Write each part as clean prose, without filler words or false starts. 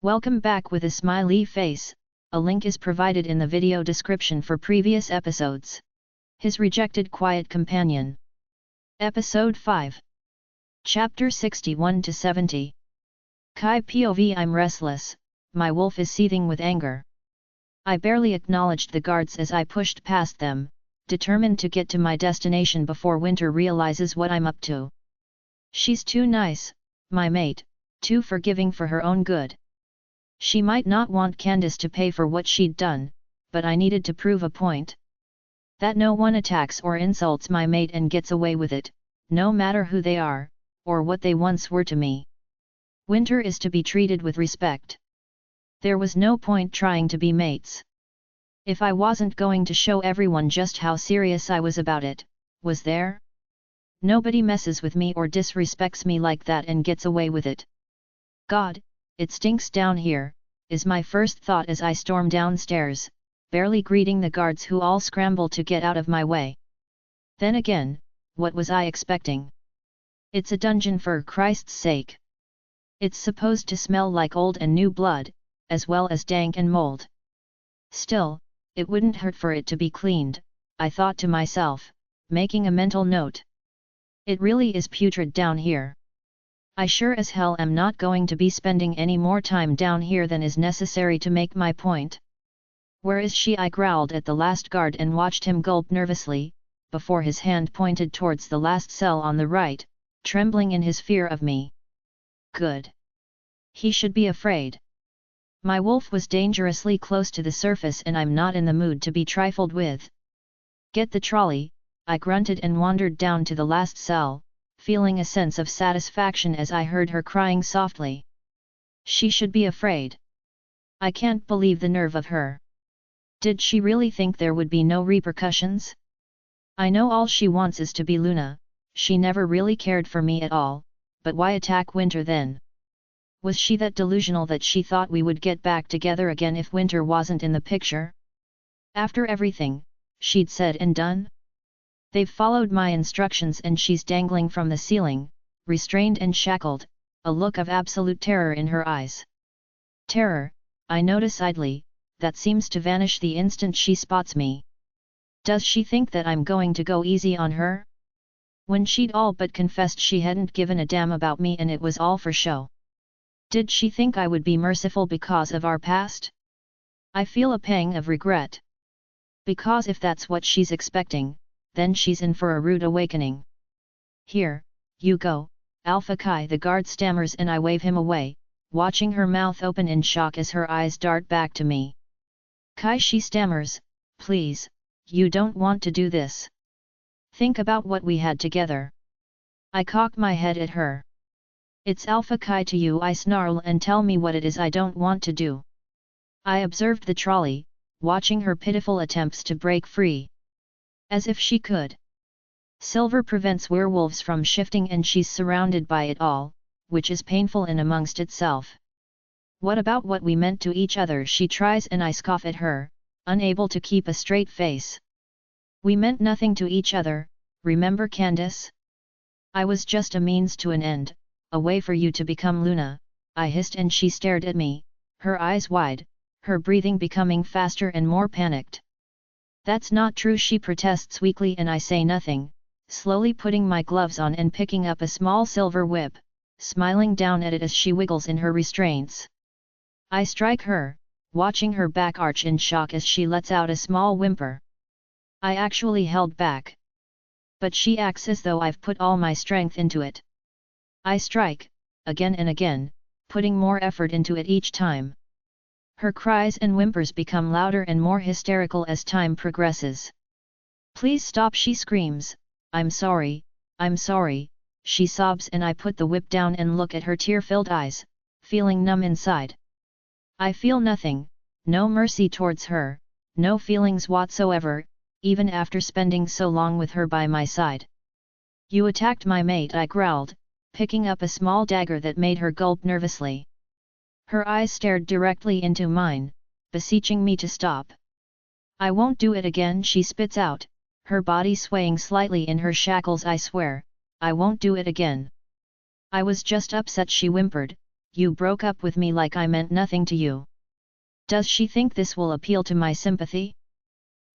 Welcome back with a smiley face. A link is provided in the video description for previous episodes. His Rejected Quiet Companion. Episode 5. Chapter 61-70. Kai POV. I'm restless, my wolf is seething with anger. I barely acknowledged the guards as I pushed past them, determined to get to my destination before Winter realizes what I'm up to. She's too nice, my mate, too forgiving for her own good. She might not want Candice to pay for what she'd done, but I needed to prove a point. That no one attacks or insults my mate and gets away with it, no matter who they are, or what they once were to me. Winter is to be treated with respect. There was no point trying to be mates. If I wasn't going to show everyone just how serious I was about it, was there? Nobody messes with me or disrespects me like that and gets away with it. God, it stinks down here, is my first thought as I storm downstairs, barely greeting the guards who all scramble to get out of my way. Then again, what was I expecting? It's a dungeon for Christ's sake. It's supposed to smell like old and new blood, as well as dank and mold. Still, it wouldn't hurt for it to be cleaned, I thought to myself, making a mental note. It really is putrid down here. I sure as hell am not going to be spending any more time down here than is necessary to make my point. Where is she? I growled at the last guard and watched him gulp nervously, before his hand pointed towards the last cell on the right, trembling in his fear of me. Good. He should be afraid. My wolf was dangerously close to the surface and I'm not in the mood to be trifled with. Get the trolley, I grunted and wandered down to the last cell, feeling a sense of satisfaction as I heard her crying softly. She should be afraid. I can't believe the nerve of her. Did she really think there would be no repercussions? I know all she wants is to be Luna, she never really cared for me at all, but why attack Winter then? Was she that delusional that she thought we would get back together again if Winter wasn't in the picture? After everything she'd said and done? They've followed my instructions and she's dangling from the ceiling, restrained and shackled, a look of absolute terror in her eyes. Terror, I notice idly, that seems to vanish the instant she spots me. Does she think that I'm going to go easy on her? When she'd all but confessed she hadn't given a damn about me and it was all for show. Did she think I would be merciful because of our past? I feel a pang of regret. Because if that's what she's expecting, then she's in for a rude awakening. Here, you go, Alpha Kai, the guard stammers and I wave him away, watching her mouth open in shock as her eyes dart back to me. Kai, she stammers, please, you don't want to do this. Think about what we had together. I cock my head at her. It's Alpha Kai to you, I snarl, and tell me what it is I don't want to do. I observed the trolley, watching her pitiful attempts to break free. As if she could. Silver prevents werewolves from shifting and she's surrounded by it all, which is painful in amongst itself. What about what we meant to each other? She tries and I scoff at her, unable to keep a straight face. We meant nothing to each other, remember Candice? I was just a means to an end, a way for you to become Luna, I hissed and she stared at me, her eyes wide, her breathing becoming faster and more panicked. That's not true, she protests weakly and I say nothing, slowly putting my gloves on and picking up a small silver whip, smiling down at it as she wiggles in her restraints. I strike her, watching her back arch in shock as she lets out a small whimper. I actually held back. But she acts as though I've put all my strength into it. I strike, again and again, putting more effort into it each time. Her cries and whimpers become louder and more hysterical as time progresses. Please stop, she screams, I'm sorry, she sobs and I put the whip down and look at her tear-filled eyes, feeling numb inside. I feel nothing, no mercy towards her, no feelings whatsoever, even after spending so long with her by my side. You attacked my mate, I growled, picking up a small dagger that made her gulp nervously. Her eyes stared directly into mine, beseeching me to stop. I won't do it again, she spits out, her body swaying slightly in her shackles. I swear, I won't do it again. I was just upset, she whimpered, you broke up with me like I meant nothing to you. Does she think this will appeal to my sympathy?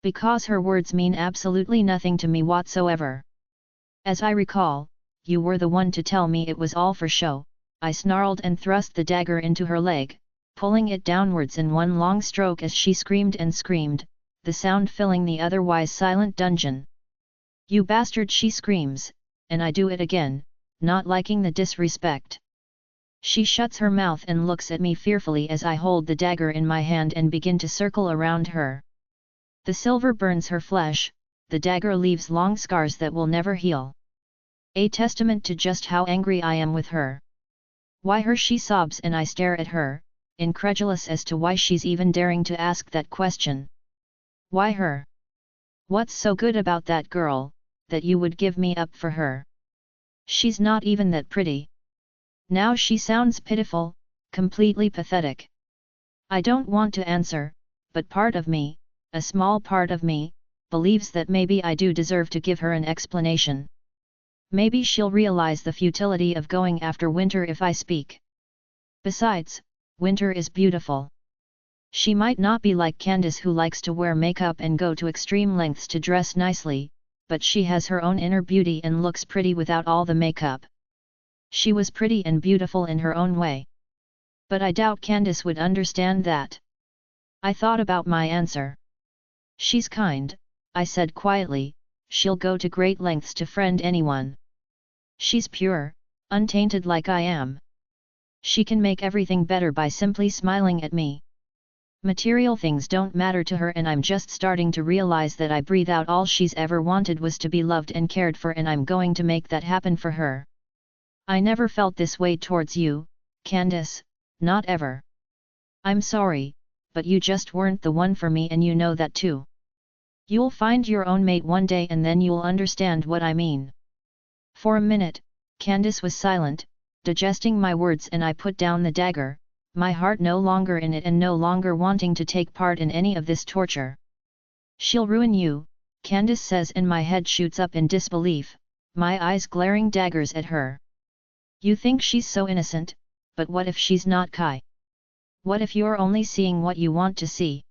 Because her words mean absolutely nothing to me whatsoever. As I recall, you were the one to tell me it was all for show. I snarled and thrust the dagger into her leg, pulling it downwards in one long stroke as she screamed and screamed, the sound filling the otherwise silent dungeon. You bastard, she screams, and I do it again, not liking the disrespect. She shuts her mouth and looks at me fearfully as I hold the dagger in my hand and begin to circle around her. The silver burns her flesh, the dagger leaves long scars that will never heal. A testament to just how angry I am with her. Why her, she sobs, and I stare at her, incredulous as to why she's even daring to ask that question. Why her? What's so good about that girl, that you would give me up for her? She's not even that pretty. Now she sounds pitiful, completely pathetic. I don't want to answer, but part of me, a small part of me, believes that maybe I do deserve to give her an explanation. Maybe she'll realize the futility of going after Winter if I speak. Besides, Winter is beautiful. She might not be like Candice, who likes to wear makeup and go to extreme lengths to dress nicely, but she has her own inner beauty and looks pretty without all the makeup. She was pretty and beautiful in her own way. But I doubt Candice would understand that. I thought about my answer. She's kind, I said quietly, she'll go to great lengths to friend anyone. She's pure, untainted like I am. She can make everything better by simply smiling at me. Material things don't matter to her, and I'm just starting to realize that I breathe out all she's ever wanted was to be loved and cared for, and I'm going to make that happen for her. I never felt this way towards you, Candice, not ever. I'm sorry, but you just weren't the one for me, and you know that too. You'll find your own mate one day and then you'll understand what I mean. For a minute, Candice was silent, digesting my words, and I put down the dagger, my heart no longer in it and no longer wanting to take part in any of this torture. She'll ruin you, Candice says, and my head shoots up in disbelief, my eyes glaring daggers at her. You think she's so innocent, but what if she's not, Kai? What if you're only seeing what you want to see?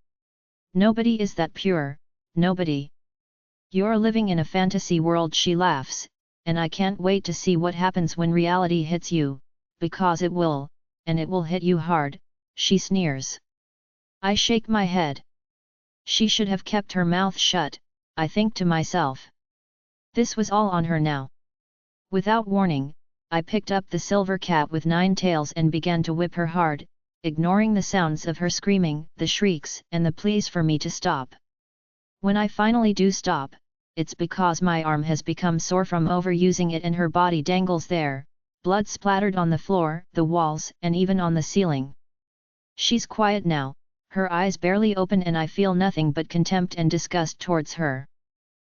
Nobody is that pure, nobody. You're living in a fantasy world, she laughs, and I can't wait to see what happens when reality hits you, because it will, and it will hit you hard, she sneers. I shake my head. She should have kept her mouth shut, I think to myself. This was all on her now. Without warning, I picked up the silver cat with 9 tails and began to whip her hard, ignoring the sounds of her screaming, the shrieks, and the pleas for me to stop. When I finally do stop, it's because my arm has become sore from overusing it and her body dangles there, blood splattered on the floor, the walls, and even on the ceiling. She's quiet now, her eyes barely open, and I feel nothing but contempt and disgust towards her.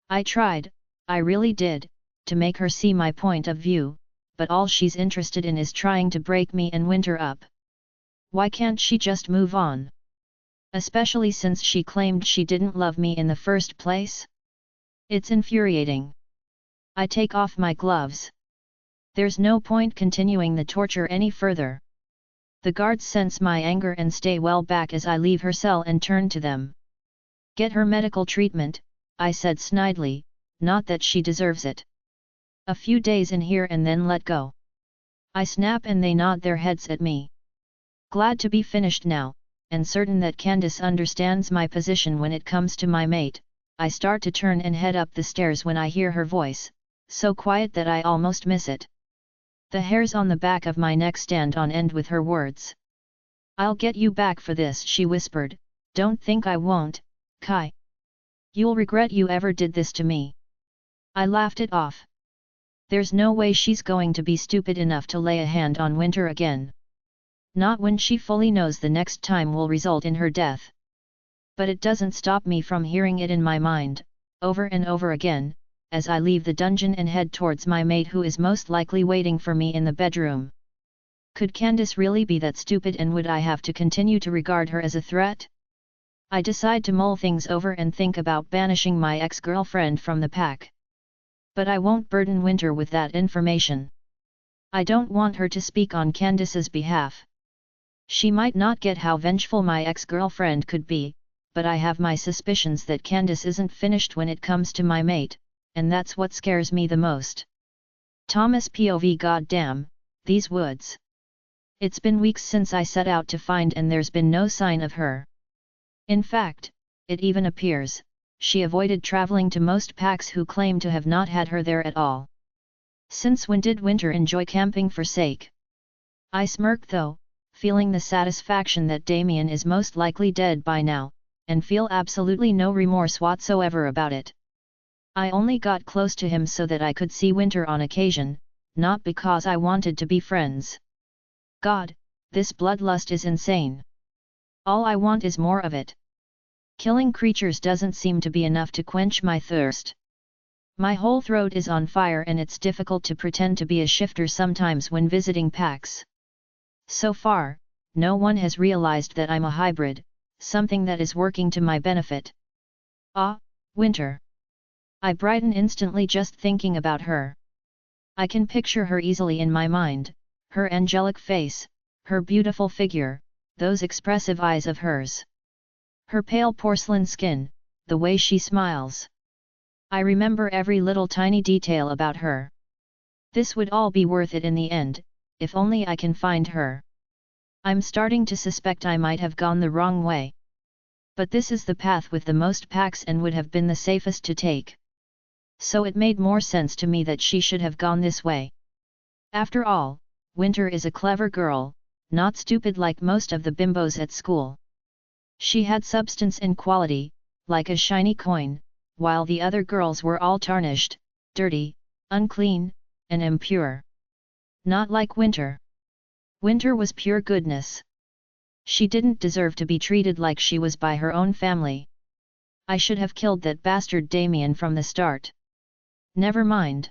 I tried, I really did, to make her see my point of view, but all she's interested in is trying to break me and Winter up. Why can't she just move on? Especially since she claimed she didn't love me in the first place? It's infuriating. I take off my gloves. There's no point continuing the torture any further. The guards sense my anger and stay well back as I leave her cell and turn to them. Get her medical treatment, I said snidely, not that she deserves it. A few days in here and then let go. I snap and they nod their heads at me. Glad to be finished now, and certain that Candice understands my position when it comes to my mate, I start to turn and head up the stairs when I hear her voice, so quiet that I almost miss it. The hairs on the back of my neck stand on end with her words. I'll get you back for this, she whispered, don't think I won't, Kai. You'll regret you ever did this to me. I laughed it off. There's no way she's going to be stupid enough to lay a hand on Winter again. Not when she fully knows the next time will result in her death. But it doesn't stop me from hearing it in my mind, over and over again, as I leave the dungeon and head towards my mate, who is most likely waiting for me in the bedroom. Could Candice really be that stupid, and would I have to continue to regard her as a threat? I decide to mull things over and think about banishing my ex-girlfriend from the pack. But I won't burden Winter with that information. I don't want her to speak on Candice's behalf. She might not get how vengeful my ex-girlfriend could be, but I have my suspicions that Candice isn't finished when it comes to my mate, and that's what scares me the most. Thomas POV. Goddamn, these woods. It's been weeks since I set out to find and there's been no sign of her. In fact, it even appears, she avoided traveling to most packs who claim to have not had her there at all. Since when did Winter enjoy camping for sake? I smirk though, feeling the satisfaction that Damian is most likely dead by now, and feel absolutely no remorse whatsoever about it. I only got close to him so that I could see Winter on occasion, not because I wanted to be friends. God, this bloodlust is insane. All I want is more of it. Killing creatures doesn't seem to be enough to quench my thirst. My whole throat is on fire and it's difficult to pretend to be a shifter sometimes when visiting packs. So far, no one has realized that I'm a hybrid, something that is working to my benefit. Ah, Winter. I brighten instantly just thinking about her. I can picture her easily in my mind, her angelic face, her beautiful figure, those expressive eyes of hers. Her pale porcelain skin, the way she smiles. I remember every little tiny detail about her. This would all be worth it in the end, if only I can find her. I'm starting to suspect I might have gone the wrong way. But this is the path with the most packs and would have been the safest to take. So it made more sense to me that she should have gone this way. After all, Winter is a clever girl, not stupid like most of the bimbos at school. She had substance and quality, like a shiny coin, while the other girls were all tarnished, dirty, unclean, and impure. Not like Winter. Winter was pure goodness. She didn't deserve to be treated like she was by her own family. I should have killed that bastard Damian from the start. Never mind.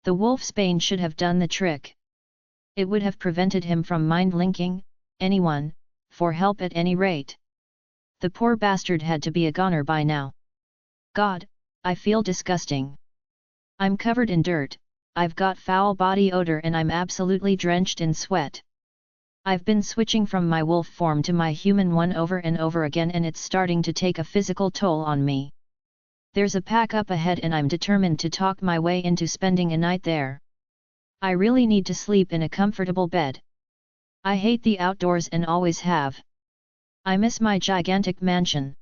The wolfsbane should have done the trick. It would have prevented him from mind-linking anyone, for help at any rate. The poor bastard had to be a goner by now. God, I feel disgusting. I'm covered in dirt, I've got foul body odor and I'm absolutely drenched in sweat. I've been switching from my wolf form to my human one over and over again and it's starting to take a physical toll on me. There's a pack up ahead and I'm determined to talk my way into spending a night there. I really need to sleep in a comfortable bed. I hate the outdoors and always have. I miss my gigantic mansion.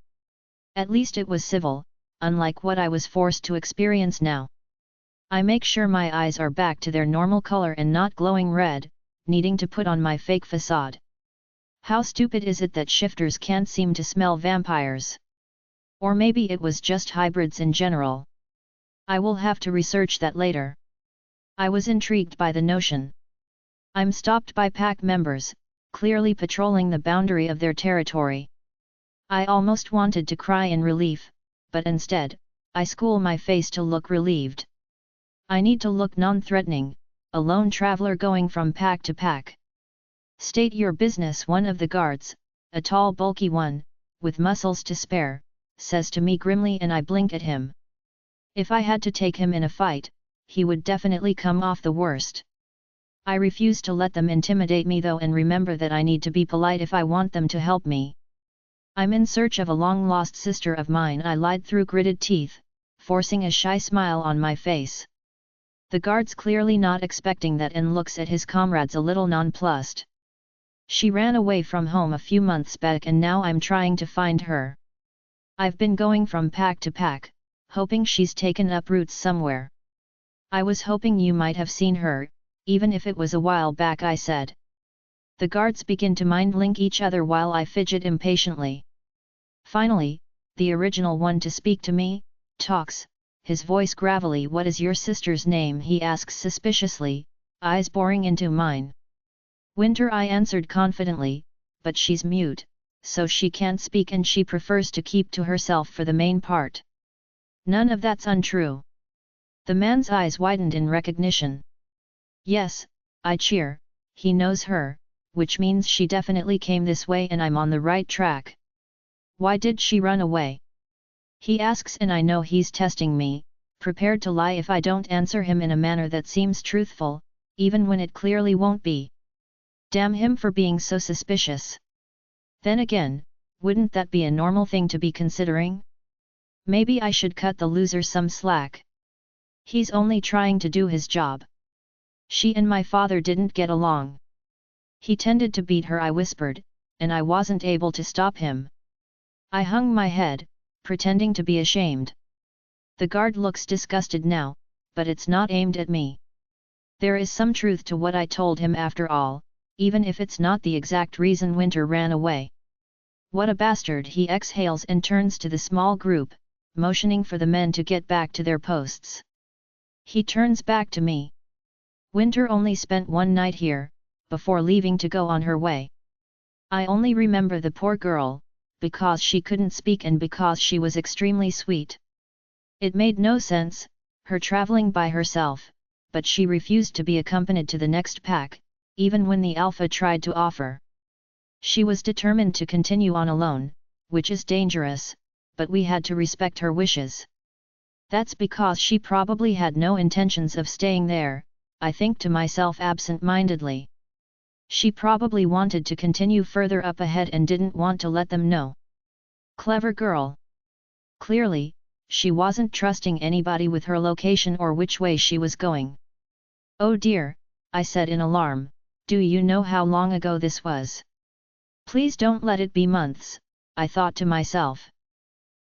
At least it was civil, unlike what I was forced to experience now. I make sure my eyes are back to their normal color and not glowing red, needing to put on my fake facade. How stupid is it that shifters can't seem to smell vampires? Or maybe it was just hybrids in general. I will have to research that later. I was intrigued by the notion. I'm stopped by pack members, clearly patrolling the boundary of their territory. I almost wanted to cry in relief, but instead, I school my face to look relieved. I need to look non-threatening, a lone traveler going from pack to pack. State your business, one of the guards, a tall bulky one, with muscles to spare, says to me grimly and I blink at him. If I had to take him in a fight, he would definitely come off the worst. I refuse to let them intimidate me though and remember that I need to be polite if I want them to help me. I'm in search of a long-lost sister of mine, I lied through gritted teeth, forcing a shy smile on my face. The guard's clearly not expecting that and looks at his comrades a little nonplussed. She ran away from home a few months back and now I'm trying to find her. I've been going from pack to pack, hoping she's taken up roots somewhere. I was hoping you might have seen her, even if it was a while back, I said. The guards begin to mind-link each other while I fidget impatiently. Finally, the original one to speak to me, talks, his voice gravelly. What is your sister's name? He asks suspiciously, eyes boring into mine. Winter, I answered confidently, but she's mute, so she can't speak and she prefers to keep to herself for the main part. None of that's untrue. The man's eyes widened in recognition. Yes, I cheer, he knows her, which means she definitely came this way and I'm on the right track. Why did she run away? He asks and I know he's testing me, prepared to lie if I don't answer him in a manner that seems truthful, even when it clearly won't be. Damn him for being so suspicious. Then again, wouldn't that be a normal thing to be considering? Maybe I should cut the loser some slack. He's only trying to do his job. She and my father didn't get along. He tended to beat her, I whispered, and I wasn't able to stop him. I hung my head, pretending to be ashamed. The guard looks disgusted now, but it's not aimed at me. There is some truth to what I told him after all, even if it's not the exact reason Winter ran away. What a bastard, he exhales and turns to the small group, motioning for the men to get back to their posts. He turns back to me. Winter only spent one night here, before leaving to go on her way. I only remember the poor girl, because she couldn't speak and because she was extremely sweet. It made no sense, her traveling by herself, but she refused to be accompanied to the next pack, even when the Alpha tried to offer. She was determined to continue on alone, which is dangerous, but we had to respect her wishes. That's because she probably had no intentions of staying there, I think to myself absent-mindedly. She probably wanted to continue further up ahead and didn't want to let them know. Clever girl. Clearly, she wasn't trusting anybody with her location or which way she was going. Oh dear, I said in alarm, do you know how long ago this was? Please don't let it be months, I thought to myself.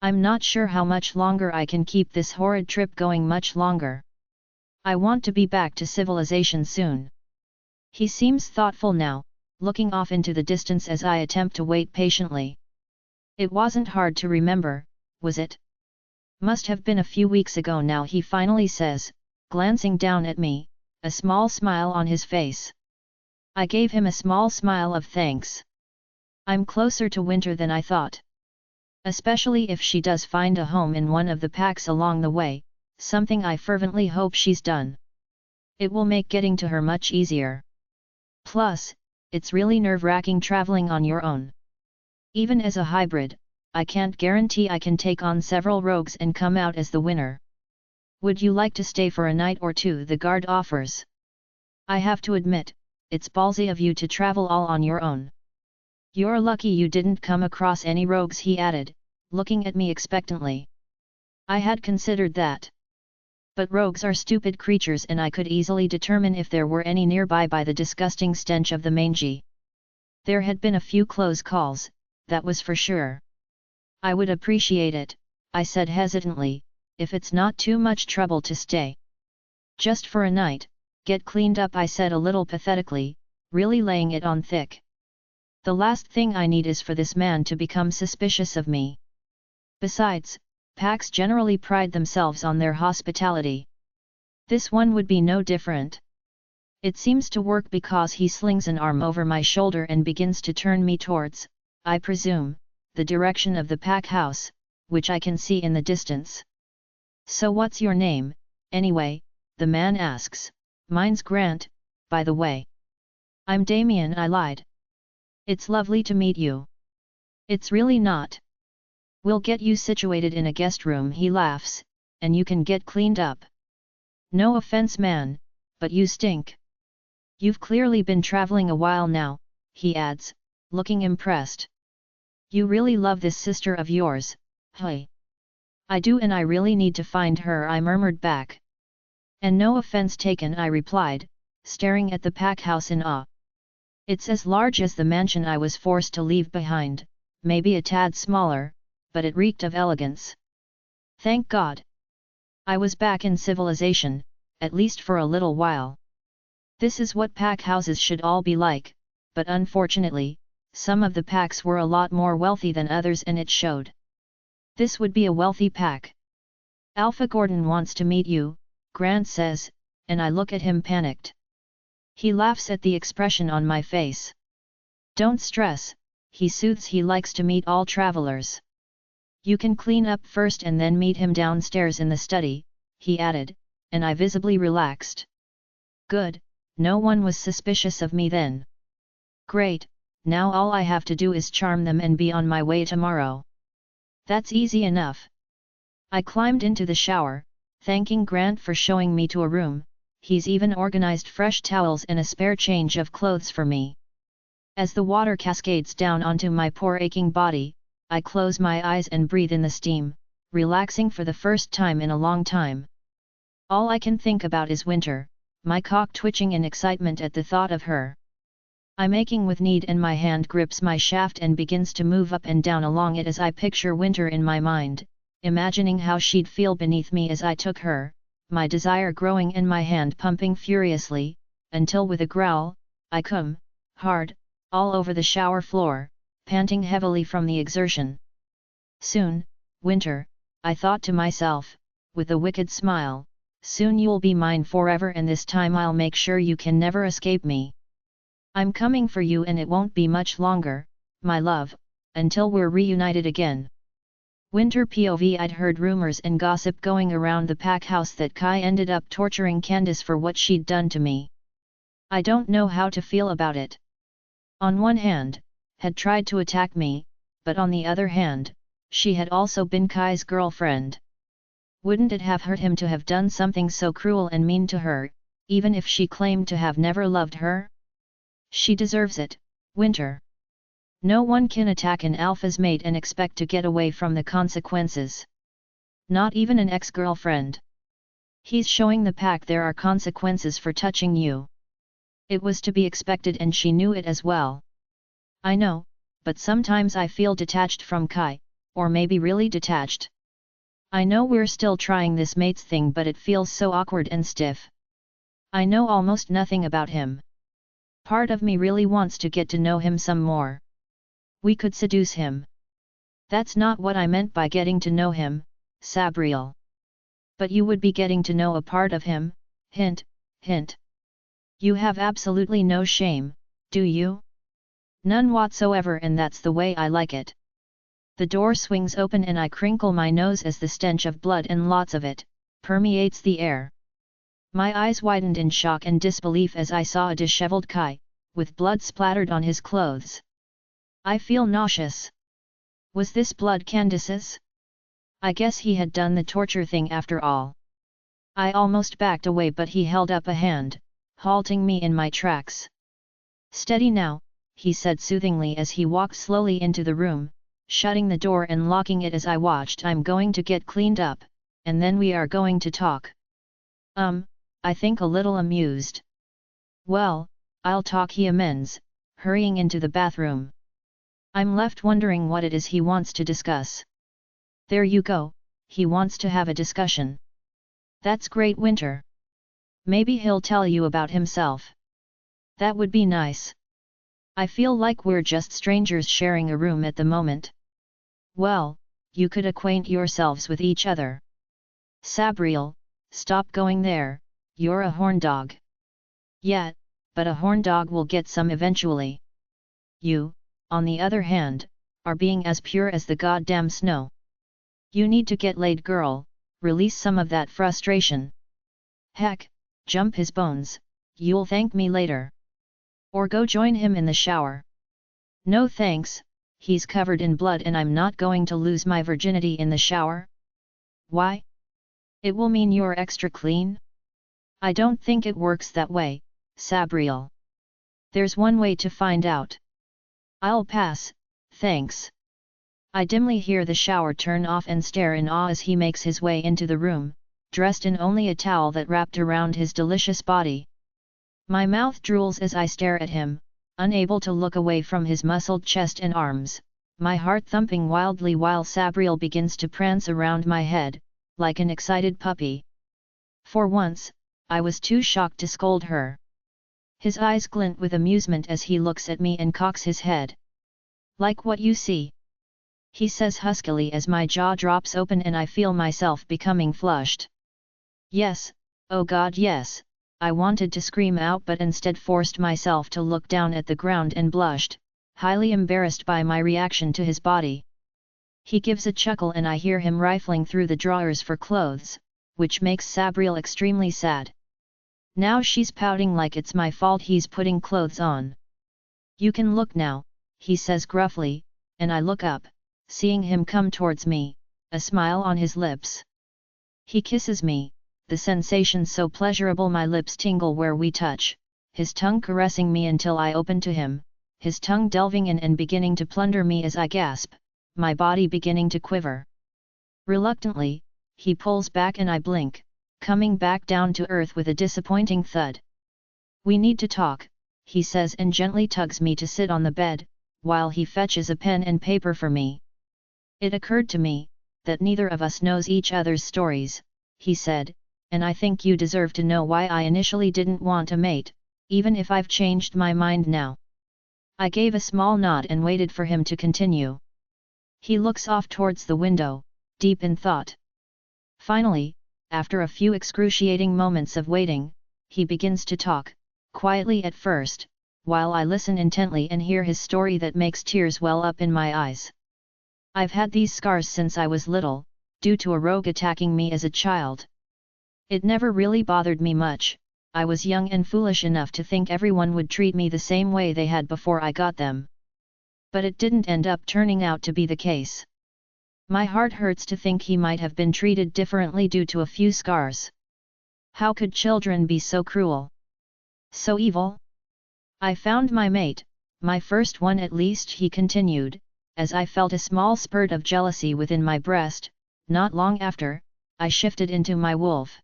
I'm not sure how much longer I can keep this horrid trip going much longer. I want to be back to civilization soon. He seems thoughtful now, looking off into the distance as I attempt to wait patiently. It wasn't hard to remember, was it? Must have been a few weeks ago now, he finally says, glancing down at me, a small smile on his face. I gave him a small smile of thanks. I'm closer to Winter than I thought. Especially if she does find a home in one of the packs along the way, something I fervently hope she's done. It will make getting to her much easier. Plus, it's really nerve-wracking traveling on your own. Even as a hybrid, I can't guarantee I can take on several rogues and come out as the winner. Would you like to stay for a night or two? The guard offers. I have to admit, it's ballsy of you to travel all on your own. You're lucky you didn't come across any rogues, he added, looking at me expectantly. I had considered that. But rogues are stupid creatures and I could easily determine if there were any nearby by the disgusting stench of the mangy. There had been a few close calls, that was for sure. I would appreciate it, I said hesitantly, if it's not too much trouble to stay. Just for a night, get cleaned up, I said a little pathetically, really laying it on thick. The last thing I need is for this man to become suspicious of me. Besides, packs generally pride themselves on their hospitality. This one would be no different. It seems to work because he slings an arm over my shoulder and begins to turn me towards, I presume, the direction of the pack house, which I can see in the distance. So what's your name, anyway? The man asks. Mine's Grant, by the way. I'm Damian, I lied. It's lovely to meet you. It's really not. We'll get you situated in a guest room, he laughs, and you can get cleaned up. No offense, man, but you stink. You've clearly been traveling a while now, he adds, looking impressed. You really love this sister of yours, hey? I do, and I really need to find her, I murmured back. And no offense taken, I replied, staring at the pack house in awe. It's as large as the mansion I was forced to leave behind, maybe a tad smaller, but it reeked of elegance. Thank God. I was back in civilization, at least for a little while. This is what pack houses should all be like, but unfortunately, some of the packs were a lot more wealthy than others and it showed. This would be a wealthy pack. Alpha Gordon wants to meet you, Grant says, and I look at him panicked. He laughs at the expression on my face. Don't stress, he soothes, he likes to meet all travelers. You can clean up first and then meet him downstairs in the study, he added, and I visibly relaxed. Good, no one was suspicious of me then. Great, now all I have to do is charm them and be on my way tomorrow. That's easy enough. I climbed into the shower, thanking Grant for showing me to a room. he's even organized fresh towels and a spare change of clothes for me. As the water cascades down onto my poor aching body, I close my eyes and breathe in the steam, relaxing for the first time in a long time. All I can think about is Winter, my cock twitching in excitement at the thought of her. I'm aching with need and my hand grips my shaft and begins to move up and down along it as I picture Winter in my mind, imagining how she'd feel beneath me as I took her, my desire growing and my hand pumping furiously, until with a growl, I come, hard, all over the shower floor, panting heavily from the exertion. Soon, Winter, I thought to myself, with a wicked smile, soon you'll be mine forever and this time I'll make sure you can never escape me. I'm coming for you and it won't be much longer, my love, until we're reunited again. Winter POV. I'd heard rumors and gossip going around the pack house that Kai ended up torturing Candice for what she'd done to me. I don't know how to feel about it. On one hand, had tried to attack me, but on the other hand, she had also been Kai's girlfriend. Wouldn't it have hurt him to have done something so cruel and mean to her, even if she claimed to have never loved her? She deserves it, Winter. No one can attack an alpha's mate and expect to get away from the consequences. Not even an ex-girlfriend. He's showing the pack there are consequences for touching you. It was to be expected and she knew it as well. I know, but sometimes I feel detached from Kai, or maybe really detached. I know we're still trying this mates thing but it feels so awkward and stiff. I know almost nothing about him. Part of me really wants to get to know him some more. We could seduce him. That's not what I meant by getting to know him, Sabriel. But you would be getting to know a part of him, hint, hint. You have absolutely no shame, do you? None whatsoever, and that's the way I like it. The door swings open and I crinkle my nose as the stench of blood, and lots of it, permeates the air. My eyes widened in shock and disbelief as I saw a disheveled Kai, with blood splattered on his clothes. I feel nauseous. Was this blood Candice's? I guess he had done the torture thing after all. I almost backed away but he held up a hand, halting me in my tracks. Steady now, he said soothingly as he walked slowly into the room, shutting the door and locking it as I watched. I'm going to get cleaned up, and then we are going to talk. I think a little amused. Well, I'll talk, he amends, hurrying into the bathroom. I'm left wondering what it is he wants to discuss. There you go, he wants to have a discussion. That's great, Winter. Maybe he'll tell you about himself. That would be nice. I feel like we're just strangers sharing a room at the moment. Well, you could acquaint yourselves with each other. Sabriel, stop going there, you're a horn dog. Yeah, but a horn dog will get some eventually. You, on the other hand, are being as pure as the goddamn snow. You need to get laid, girl, release some of that frustration. Heck, jump his bones, you'll thank me later. Or go join him in the shower. No thanks, he's covered in blood and I'm not going to lose my virginity in the shower. Why? It will mean you're extra clean? I don't think it works that way, Sabriel. There's one way to find out. I'll pass, thanks. I dimly hear the shower turn off and stare in awe as he makes his way into the room, dressed in only a towel that wrapped around his delicious body. My mouth drools as I stare at him, unable to look away from his muscled chest and arms, my heart thumping wildly while Sabriel begins to prance around my head, like an excited puppy. For once, I was too shocked to scold her. His eyes glint with amusement as he looks at me and cocks his head. Like what you see? He says huskily as my jaw drops open and I feel myself becoming flushed. Yes, oh God yes, I wanted to scream out but instead forced myself to look down at the ground and blushed, highly embarrassed by my reaction to his body. He gives a chuckle and I hear him rifling through the drawers for clothes, which makes Sabriel extremely sad. Now she's pouting like it's my fault he's putting clothes on. You can look now, he says gruffly, and I look up, seeing him come towards me, a smile on his lips. He kisses me, the sensation so pleasurable my lips tingle where we touch, his tongue caressing me until I open to him, his tongue delving in and beginning to plunder me as I gasp, my body beginning to quiver. Reluctantly, he pulls back and I blink, coming back down to earth with a disappointing thud. "We need to talk," he says and gently tugs me to sit on the bed, while he fetches a pen and paper for me. "It occurred to me, that neither of us knows each other's stories," he said, "and I think you deserve to know why I initially didn't want a mate, even if I've changed my mind now." I gave a small nod and waited for him to continue. He looks off towards the window, deep in thought. Finally, after a few excruciating moments of waiting, he begins to talk, quietly at first, while I listen intently and hear his story that makes tears well up in my eyes. "I've had these scars since I was little, due to a rogue attacking me as a child. It never really bothered me much, I was young and foolish enough to think everyone would treat me the same way they had before I got them. But it didn't end up turning out to be the case. My heart hurts to think he might have been treated differently due to a few scars. How could children be so cruel? So evil? I found my mate, my first one at least," he continued, as I felt a small spurt of jealousy within my breast. "Not long after, I shifted into my wolf.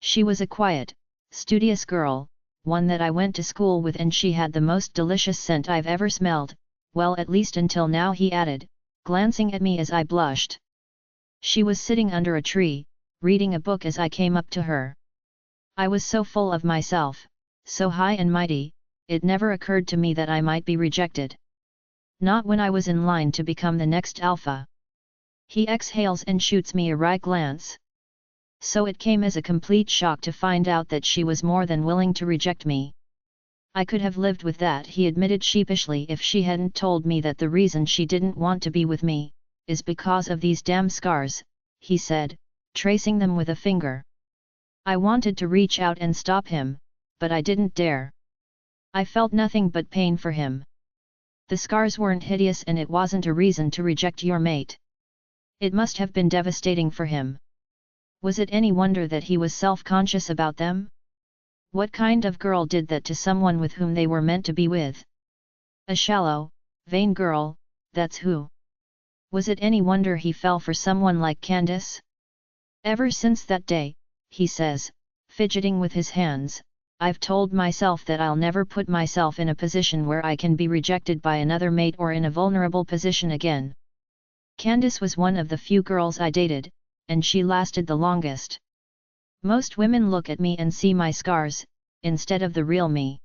She was a quiet, studious girl, one that I went to school with, and she had the most delicious scent I've ever smelled, well, at least until now," he added, glancing at me as I blushed. "She was sitting under a tree, reading a book as I came up to her. I was so full of myself, so high and mighty, it never occurred to me that I might be rejected. Not when I was in line to become the next alpha." He exhales and shoots me a wry glance. "So it came as a complete shock to find out that she was more than willing to reject me. I could have lived with that," he admitted sheepishly, "if she hadn't told me that the reason she didn't want to be with me, is because of these damn scars," he said, tracing them with a finger. I wanted to reach out and stop him, but I didn't dare. I felt nothing but pain for him. "The scars weren't hideous and it wasn't a reason to reject your mate. It must have been devastating for him. Was it any wonder that he was self-conscious about them? What kind of girl did that to someone with whom they were meant to be with? A shallow, vain girl, that's who. Was it any wonder he fell for someone like Candice? Ever since that day," he says, fidgeting with his hands, "I've told myself that I'll never put myself in a position where I can be rejected by another mate or in a vulnerable position again. Candice was one of the few girls I dated, and she lasted the longest. Most women look at me and see my scars, instead of the real me.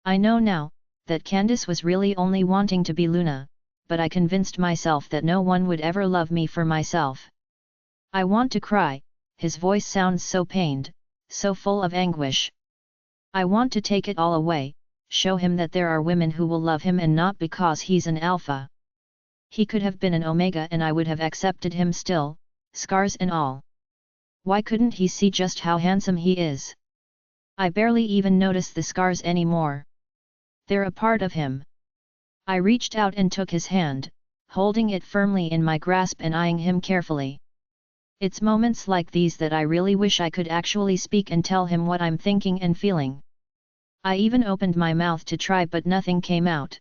I know now, that Candice was really only wanting to be Luna, but I convinced myself that no one would ever love me for myself. I want to cry," his voice sounds so pained, so full of anguish. "I want to take it all away, show him that there are women who will love him and not because he's an alpha. He could have been an omega and I would have accepted him still, scars and all. Why couldn't he see just how handsome he is? I barely even notice the scars anymore. They're a part of him." I reached out and took his hand, holding it firmly in my grasp and eyeing him carefully. It's moments like these that I really wish I could actually speak and tell him what I'm thinking and feeling. I even opened my mouth to try, but nothing came out.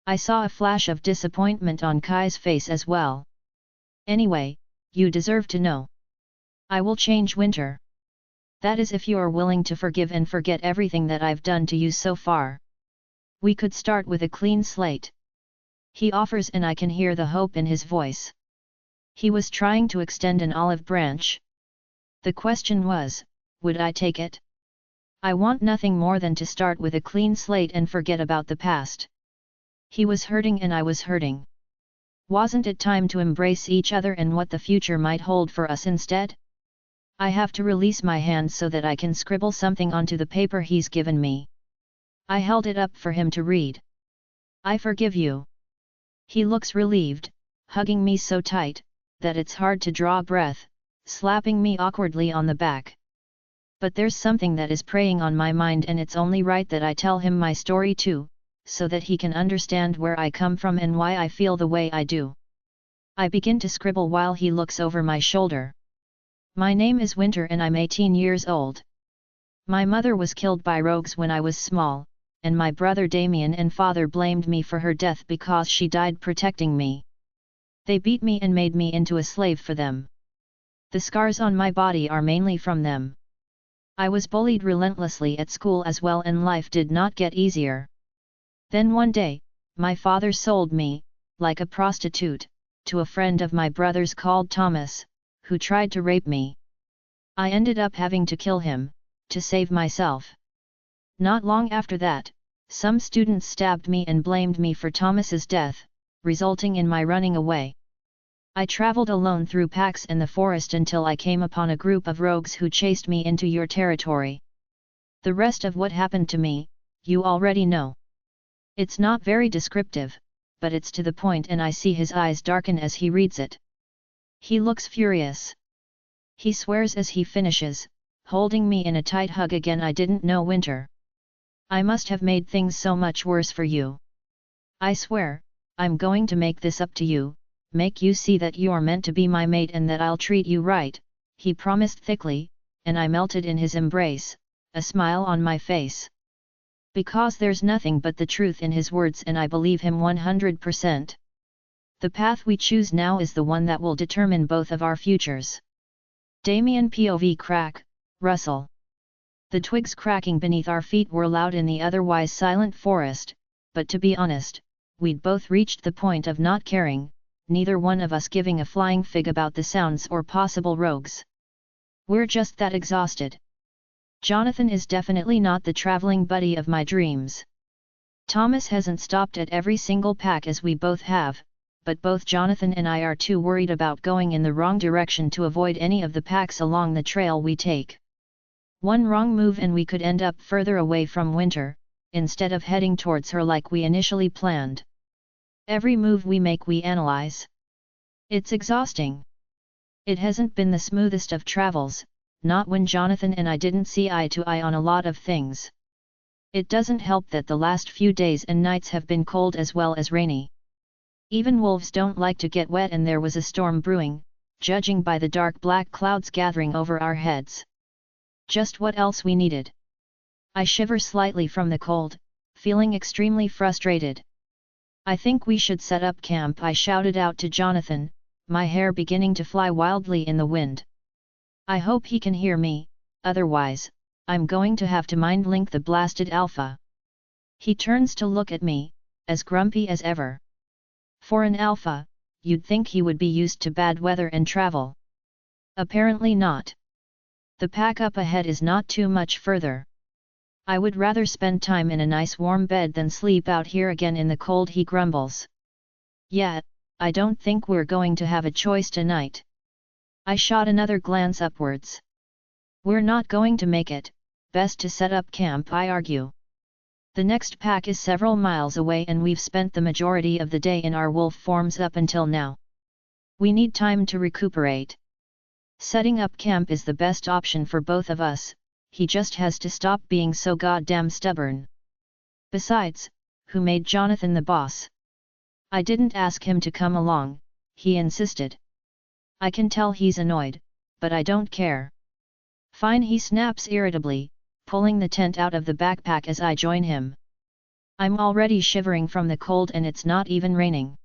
I saw a flash of disappointment on Kai's face as well. "Anyway, you deserve to know. I will change Winter. That is if you are willing to forgive and forget everything that I've done to you so far. We could start with a clean slate." He offers, and I can hear the hope in his voice. He was trying to extend an olive branch. The question was, would I take it? I want nothing more than to start with a clean slate and forget about the past. He was hurting and I was hurting. Wasn't it time to embrace each other and what the future might hold for us instead? I have to release my hand so that I can scribble something onto the paper he's given me. I held it up for him to read. "I forgive you." He looks relieved, hugging me so tight, that it's hard to draw breath, slapping me awkwardly on the back. But there's something that is preying on my mind, and it's only right that I tell him my story too, so that he can understand where I come from and why I feel the way I do. I begin to scribble while he looks over my shoulder. My name is Winter and I'm 18 years old. My mother was killed by rogues when I was small, and my brother Damian and father blamed me for her death because she died protecting me. They beat me and made me into a slave for them. The scars on my body are mainly from them. I was bullied relentlessly at school as well and life did not get easier. Then one day, my father sold me, like a prostitute, to a friend of my brother's called Thomas, who tried to rape me. I ended up having to kill him, to save myself. Not long after that, some students stabbed me and blamed me for Thomas's death, resulting in my running away. I traveled alone through packs and the forest until I came upon a group of rogues who chased me into your territory. The rest of what happened to me, you already know. It's not very descriptive, but it's to the point and I see his eyes darken as he reads it. He looks furious. He swears as he finishes, holding me in a tight hug again. I didn't know Winter. I must have made things so much worse for you. I swear, I'm going to make this up to you, make you see that you're meant to be my mate and that I'll treat you right, he promised thickly, and I melted in his embrace, a smile on my face. Because there's nothing but the truth in his words and I believe him 100%. The path we choose now is the one that will determine both of our futures. Damian POV crack, rustle. The twigs cracking beneath our feet were loud in the otherwise silent forest, but to be honest, we'd both reached the point of not caring, neither one of us giving a flying fig about the sounds or possible rogues. We're just that exhausted. Jonathan is definitely not the traveling buddy of my dreams. Thomas hasn't stopped at every single pack as we both have, but both Jonathan and I are too worried about going in the wrong direction to avoid any of the packs along the trail we take. One wrong move and we could end up further away from Winter, instead of heading towards her like we initially planned. Every move we make we analyze. It's exhausting. It hasn't been the smoothest of travels, not when Jonathan and I didn't see eye to eye on a lot of things. It doesn't help that the last few days and nights have been cold as well as rainy. Even wolves don't like to get wet and there was a storm brewing, judging by the dark black clouds gathering over our heads. Just what else we needed. I shiver slightly from the cold, feeling extremely frustrated. I think we should set up camp, I shouted out to Jonathan, my hair beginning to fly wildly in the wind. I hope he can hear me, otherwise, I'm going to have to mind link the blasted alpha. He turns to look at me, as grumpy as ever. For an alpha, you'd think he would be used to bad weather and travel. Apparently not. The pack up ahead is not too much further. I would rather spend time in a nice warm bed than sleep out here again in the cold, he grumbles. Yeah, I don't think we're going to have a choice tonight. I shot another glance upwards. We're not going to make it, best to set up camp, I argue. The next pack is several miles away and we've spent the majority of the day in our wolf forms up until now. We need time to recuperate. Setting up camp is the best option for both of us, he just has to stop being so goddamn stubborn. Besides, who made Jonathan the boss? I didn't ask him to come along, he insisted. I can tell he's annoyed, but I don't care. Fine, he snaps irritably, pulling the tent out of the backpack as I join him. I'm already shivering from the cold and it's not even raining.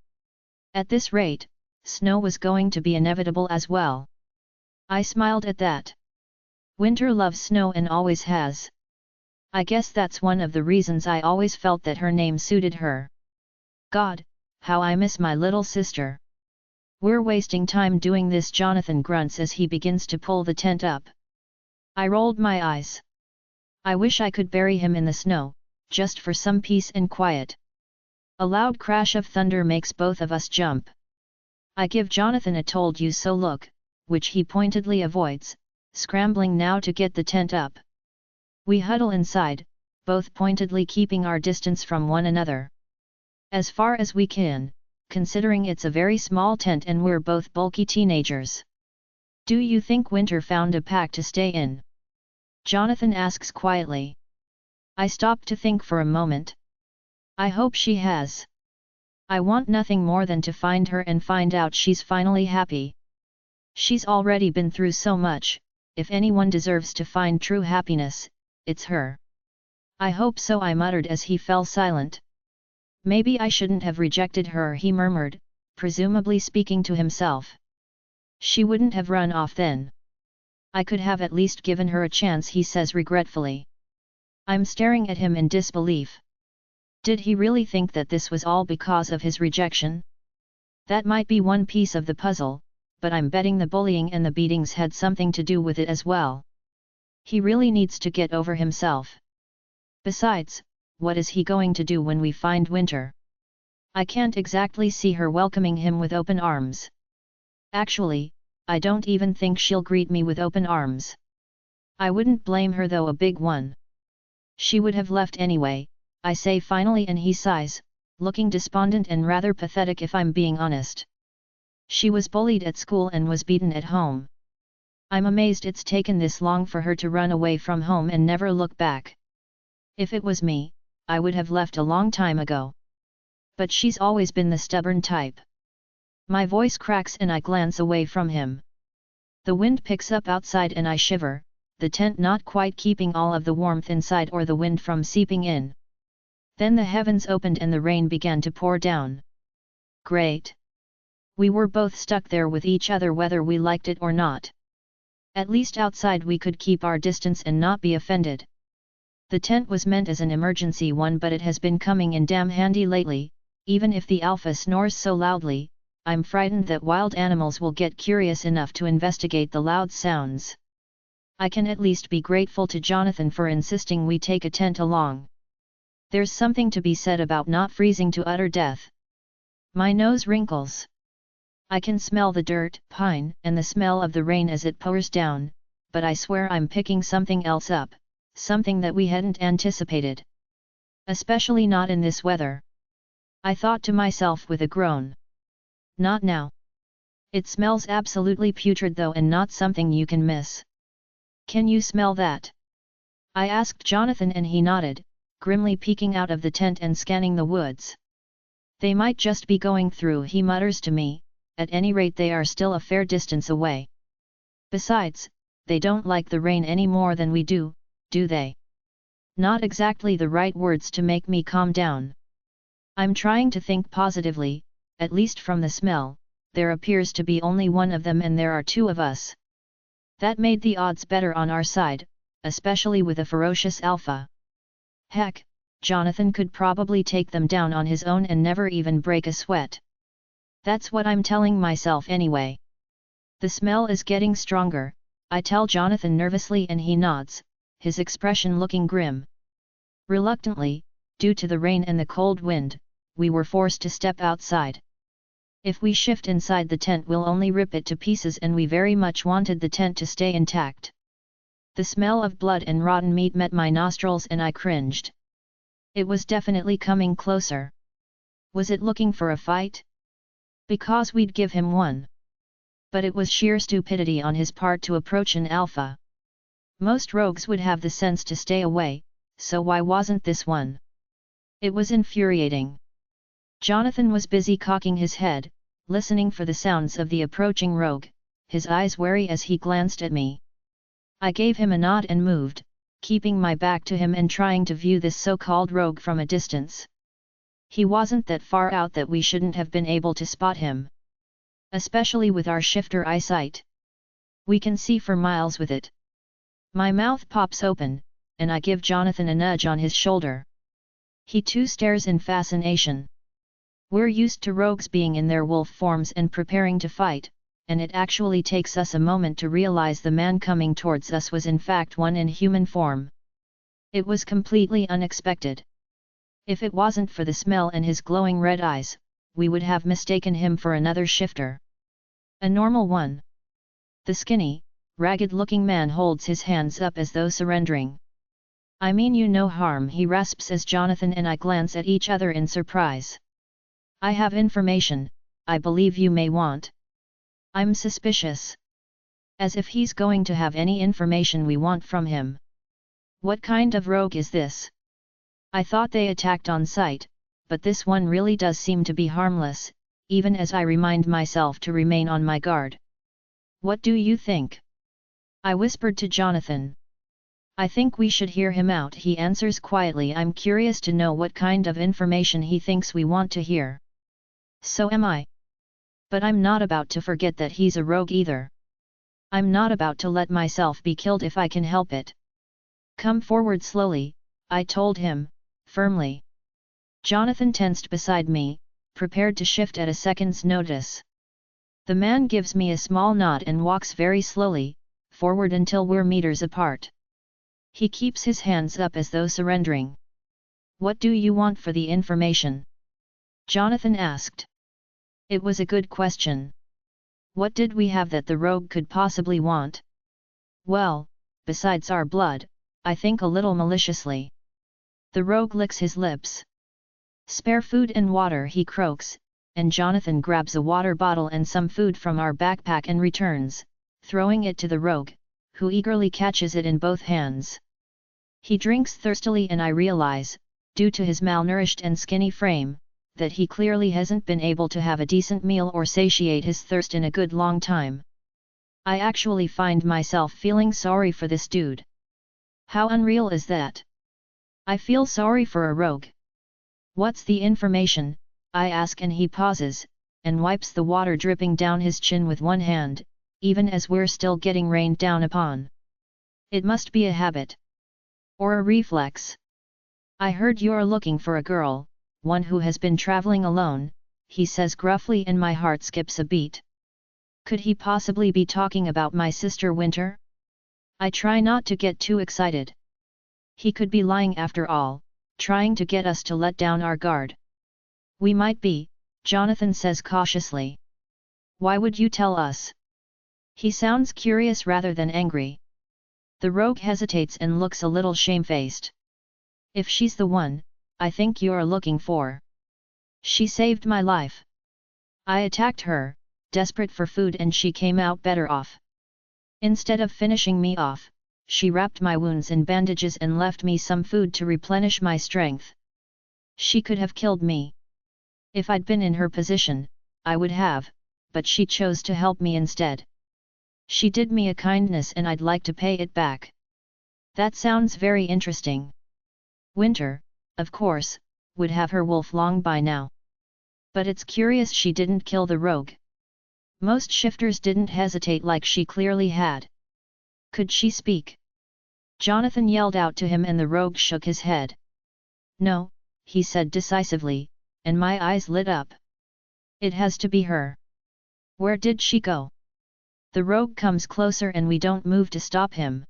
At this rate, snow was going to be inevitable as well. I smiled at that. Winter loves snow and always has. I guess that's one of the reasons I always felt that her name suited her. God, how I miss my little sister. We're wasting time doing this, Jonathan grunts as he begins to pull the tent up. I rolled my eyes. I wish I could bury him in the snow, just for some peace and quiet. A loud crash of thunder makes both of us jump. I give Jonathan a told you so look, which he pointedly avoids, scrambling now to get the tent up. We huddle inside, both pointedly keeping our distance from one another. As far as we can, considering it's a very small tent and we're both bulky teenagers. Do you think Winter found a pack to stay in? Jonathan asks quietly. I stop to think for a moment. I hope she has. I want nothing more than to find her and find out she's finally happy. She's already been through so much. If anyone deserves to find true happiness, it's her. I hope so, I muttered as he fell silent. Maybe I shouldn't have rejected her, he murmured, presumably speaking to himself. She wouldn't have run off then. I could have at least given her a chance, he says regretfully. I'm staring at him in disbelief. Did he really think that this was all because of his rejection? That might be one piece of the puzzle, but I'm betting the bullying and the beatings had something to do with it as well. He really needs to get over himself. Besides, what is he going to do when we find Winter? I can't exactly see her welcoming him with open arms. Actually, I don't even think she'll greet me with open arms. I wouldn't blame her though, a big one. She would have left anyway, I say finally, and he sighs, looking despondent and rather pathetic if I'm being honest. She was bullied at school and was beaten at home. I'm amazed it's taken this long for her to run away from home and never look back. If it was me, I would have left a long time ago. But she's always been the stubborn type. My voice cracks and I glance away from him. The wind picks up outside and I shiver, the tent not quite keeping all of the warmth inside or the wind from seeping in. Then the heavens opened and the rain began to pour down. Great! We were both stuck there with each other whether we liked it or not. At least outside we could keep our distance and not be offended. The tent was meant as an emergency one, but it has been coming in damn handy lately. Even if the alpha snores so loudly, I'm frightened that wild animals will get curious enough to investigate the loud sounds. I can at least be grateful to Jonathan for insisting we take a tent along. There's something to be said about not freezing to utter death. My nose wrinkles. I can smell the dirt, pine, and the smell of the rain as it pours down, but I swear I'm picking something else up, something that we hadn't anticipated. Especially not in this weather. I thought to myself with a groan. Not now. It smells absolutely putrid though, and not something you can miss. Can you smell that? I asked Jonathan and he nodded, grimly peeking out of the tent and scanning the woods. They might just be going through, he mutters to me, at any rate they are still a fair distance away. Besides, they don't like the rain any more than we do they? Not exactly the right words to make me calm down. I'm trying to think positively, at least from the smell, there appears to be only one of them and there are two of us. That made the odds better on our side, especially with a ferocious alpha. Heck, Jonathan could probably take them down on his own and never even break a sweat. That's what I'm telling myself anyway. The smell is getting stronger, I tell Jonathan nervously, and he nods, his expression looking grim. Reluctantly, due to the rain and the cold wind, we were forced to step outside. If we shift inside the tent we'll only rip it to pieces, and we very much wanted the tent to stay intact. The smell of blood and rotten meat met my nostrils and I cringed. It was definitely coming closer. Was it looking for a fight? Because we'd give him one. But it was sheer stupidity on his part to approach an alpha. Most rogues would have the sense to stay away, so why wasn't this one? It was infuriating. Jonathan was busy cocking his head, listening for the sounds of the approaching rogue, his eyes wary as he glanced at me. I gave him a nod and moved, keeping my back to him and trying to view this so-called rogue from a distance. He wasn't that far out that we shouldn't have been able to spot him. Especially with our shifter eyesight. We can see for miles with it. My mouth pops open, and I give Jonathan a nudge on his shoulder. He too stares in fascination. We're used to rogues being in their wolf forms and preparing to fight, and it actually takes us a moment to realize the man coming towards us was in fact one in human form. It was completely unexpected. If it wasn't for the smell and his glowing red eyes, we would have mistaken him for another shifter. A normal one. The skinny, ragged-looking man holds his hands up as though surrendering. I mean you no harm, he rasps as Jonathan and I glance at each other in surprise. I have information, I believe you may want. I'm suspicious. As if he's going to have any information we want from him. What kind of rogue is this? I thought they attacked on sight, but this one really does seem to be harmless, even as I remind myself to remain on my guard. What do you think? I whispered to Jonathan. I think we should hear him out, he answers quietly. I'm curious to know what kind of information he thinks we want to hear. So am I. But I'm not about to forget that he's a rogue either. I'm not about to let myself be killed if I can help it. Come forward slowly, I told him, firmly. Jonathan tensed beside me, prepared to shift at a second's notice. The man gives me a small nod and walks very slowly, forward until we're meters apart. He keeps his hands up as though surrendering. What do you want for the information? Jonathan asked. It was a good question. What did we have that the rogue could possibly want? Well, besides our blood, I think a little maliciously. The rogue licks his lips. Spare food and water, he croaks, and Jonathan grabs a water bottle and some food from our backpack and returns, throwing it to the rogue, who eagerly catches it in both hands. He drinks thirstily and I realize, due to his malnourished and skinny frame, that he clearly hasn't been able to have a decent meal or satiate his thirst in a good long time. I actually find myself feeling sorry for this dude. How unreal is that? I feel sorry for a rogue. What's the information? I ask, and he pauses, and wipes the water dripping down his chin with one hand, even as we're still getting rained down upon. It must be a habit. Or a reflex. I heard you're looking for a girl, one who has been traveling alone, he says gruffly, and my heart skips a beat. Could he possibly be talking about my sister Winter? I try not to get too excited. He could be lying after all, trying to get us to let down our guard. We might be, Jonathan says cautiously. Why would you tell us? He sounds curious rather than angry. The rogue hesitates and looks a little shamefaced. If she's the one, I think you're looking for. She saved my life. I attacked her, desperate for food, and she came out better off. Instead of finishing me off, she wrapped my wounds in bandages and left me some food to replenish my strength. She could have killed me. If I'd been in her position, I would have, but she chose to help me instead. She did me a kindness and I'd like to pay it back. That sounds very interesting. Winter, of course, would have her wolf long by now. But it's curious she didn't kill the rogue. Most shifters didn't hesitate like she clearly had. Could she speak? Jonathan yelled out to him and the rogue shook his head. No, he said decisively, and my eyes lit up. It has to be her. Where did she go? The rogue comes closer and we don't move to stop him.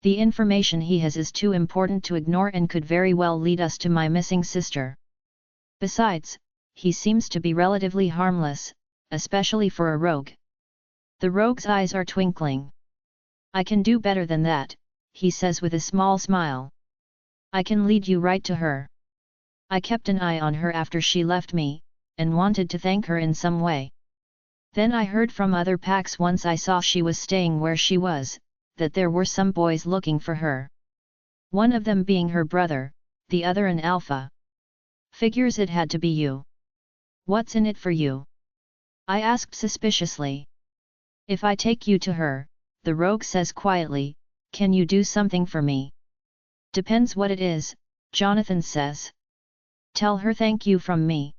The information he has is too important to ignore and could very well lead us to my missing sister. Besides, he seems to be relatively harmless, especially for a rogue. The rogue's eyes are twinkling. I can do better than that, he says with a small smile. I can lead you right to her. I kept an eye on her after she left me, and wanted to thank her in some way. Then I heard from other packs once I saw she was staying where she was, that there were some boys looking for her. One of them being her brother, the other an alpha. Figures it had to be you. What's in it for you? I asked suspiciously. If I take you to her, the rogue says quietly, can you do something for me? Depends what it is, Jonathan says. Tell her thank you from me.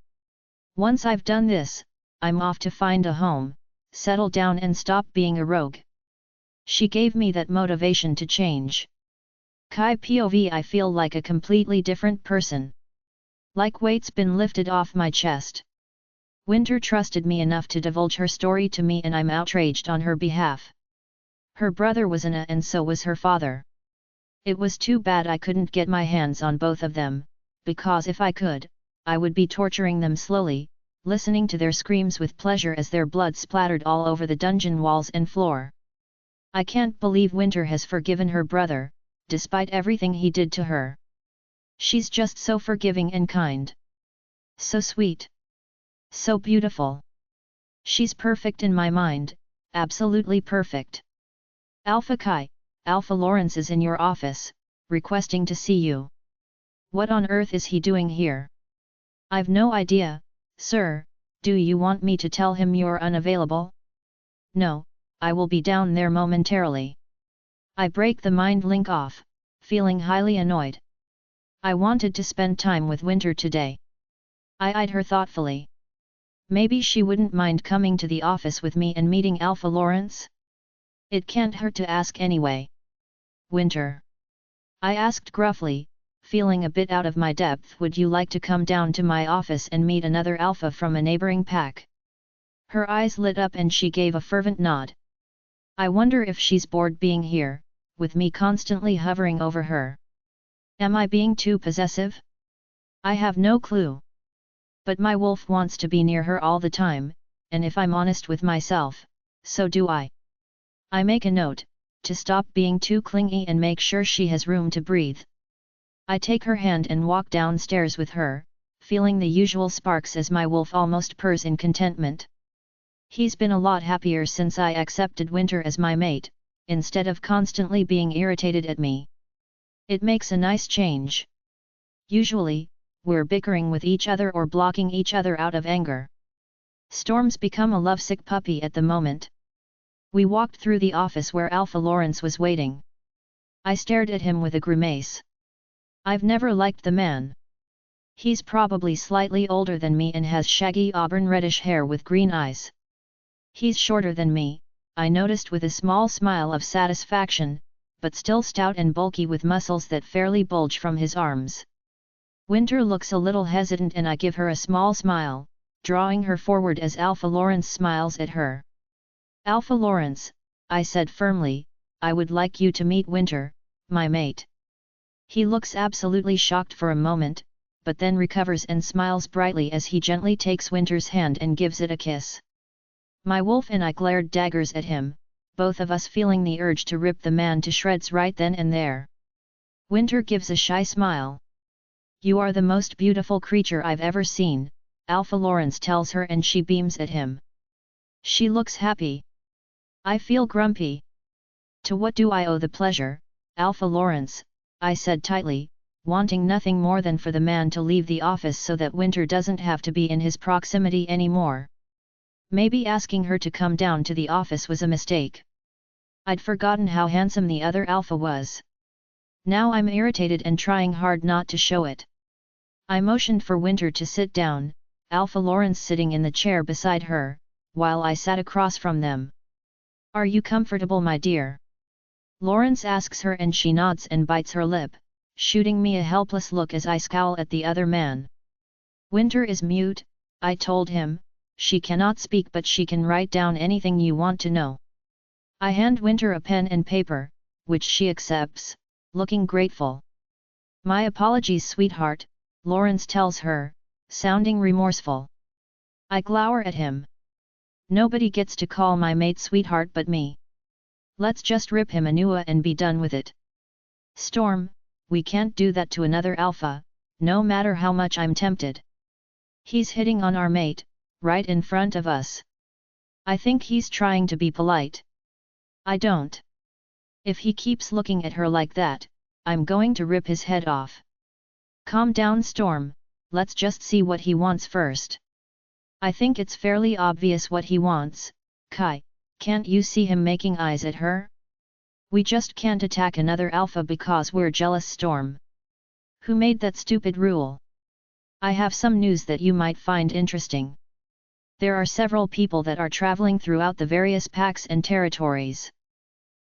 Once I've done this, I'm off to find a home, settle down and stop being a rogue. She gave me that motivation to change. Kai POV, I feel like a completely different person. Like weight's been lifted off my chest. Winter trusted me enough to divulge her story to me and I'm outraged on her behalf. Her brother was and so was her father. It was too bad I couldn't get my hands on both of them, because if I could, I would be torturing them slowly, listening to their screams with pleasure as their blood splattered all over the dungeon walls and floor. I can't believe Winter has forgiven her brother, despite everything he did to her. She's just so forgiving and kind. So sweet. So beautiful. She's perfect in my mind, absolutely perfect. Alpha Kai, Alpha Lawrence is in your office, requesting to see you. What on earth is he doing here? I've no idea, sir. Do you want me to tell him you're unavailable? No, I will be down there momentarily. I break the mind link off, feeling highly annoyed. I wanted to spend time with Winter today. I eyed her thoughtfully. Maybe she wouldn't mind coming to the office with me and meeting Alpha Lawrence? It can't hurt to ask anyway. Winter, I asked gruffly, feeling a bit out of my depth, would you like to come down to my office and meet another alpha from a neighboring pack? Her eyes lit up and she gave a fervent nod. I wonder if she's bored being here, with me constantly hovering over her. Am I being too possessive? I have no clue. But my wolf wants to be near her all the time, and if I'm honest with myself, so do I. I make a note, to stop being too clingy and make sure she has room to breathe. I take her hand and walk downstairs with her, feeling the usual sparks as my wolf almost purrs in contentment. He's been a lot happier since I accepted Winter as my mate, instead of constantly being irritated at me. It makes a nice change. Usually, we're bickering with each other or blocking each other out of anger. Storm's become a lovesick puppy at the moment. We walked through the office where Alpha Lawrence was waiting. I stared at him with a grimace. I've never liked the man. He's probably slightly older than me and has shaggy auburn reddish hair with green eyes. He's shorter than me, I noticed with a small smile of satisfaction, but still stout and bulky with muscles that fairly bulge from his arms. Winter looks a little hesitant and I give her a small smile, drawing her forward as Alpha Lawrence smiles at her. Alpha Lawrence, I said firmly, I would like you to meet Winter, my mate. He looks absolutely shocked for a moment, but then recovers and smiles brightly as he gently takes Winter's hand and gives it a kiss. My wolf and I glared daggers at him, both of us feeling the urge to rip the man to shreds right then and there. Winter gives a shy smile. You are the most beautiful creature I've ever seen, Alpha Lawrence tells her and she beams at him. She looks happy. I feel grumpy. To what do I owe the pleasure, Alpha Lawrence? I said tightly, wanting nothing more than for the man to leave the office so that Winter doesn't have to be in his proximity anymore. Maybe asking her to come down to the office was a mistake. I'd forgotten how handsome the other alpha was. Now I'm irritated and trying hard not to show it. I motioned for Winter to sit down, Alpha Lawrence sitting in the chair beside her, while I sat across from them. Are you comfortable, my dear? Lawrence asks her and she nods and bites her lip, shooting me a helpless look as I scowl at the other man. Winter is mute, I told him, she cannot speak but she can write down anything you want to know. I hand Winter a pen and paper, which she accepts, looking grateful. My apologies, sweetheart, Lawrence tells her, sounding remorseful. I glower at him. Nobody gets to call my mate sweetheart but me. Let's just rip him a new and be done with it. Storm, we can't do that to another alpha, no matter how much I'm tempted. He's hitting on our mate, right in front of us. I think he's trying to be polite. I don't. If he keeps looking at her like that, I'm going to rip his head off. Calm down, Storm, let's just see what he wants first. I think it's fairly obvious what he wants. Kai, can't you see him making eyes at her? We just can't attack another alpha because we're jealous, Storm. Who made that stupid rule? I have some news that you might find interesting. There are several people that are traveling throughout the various packs and territories.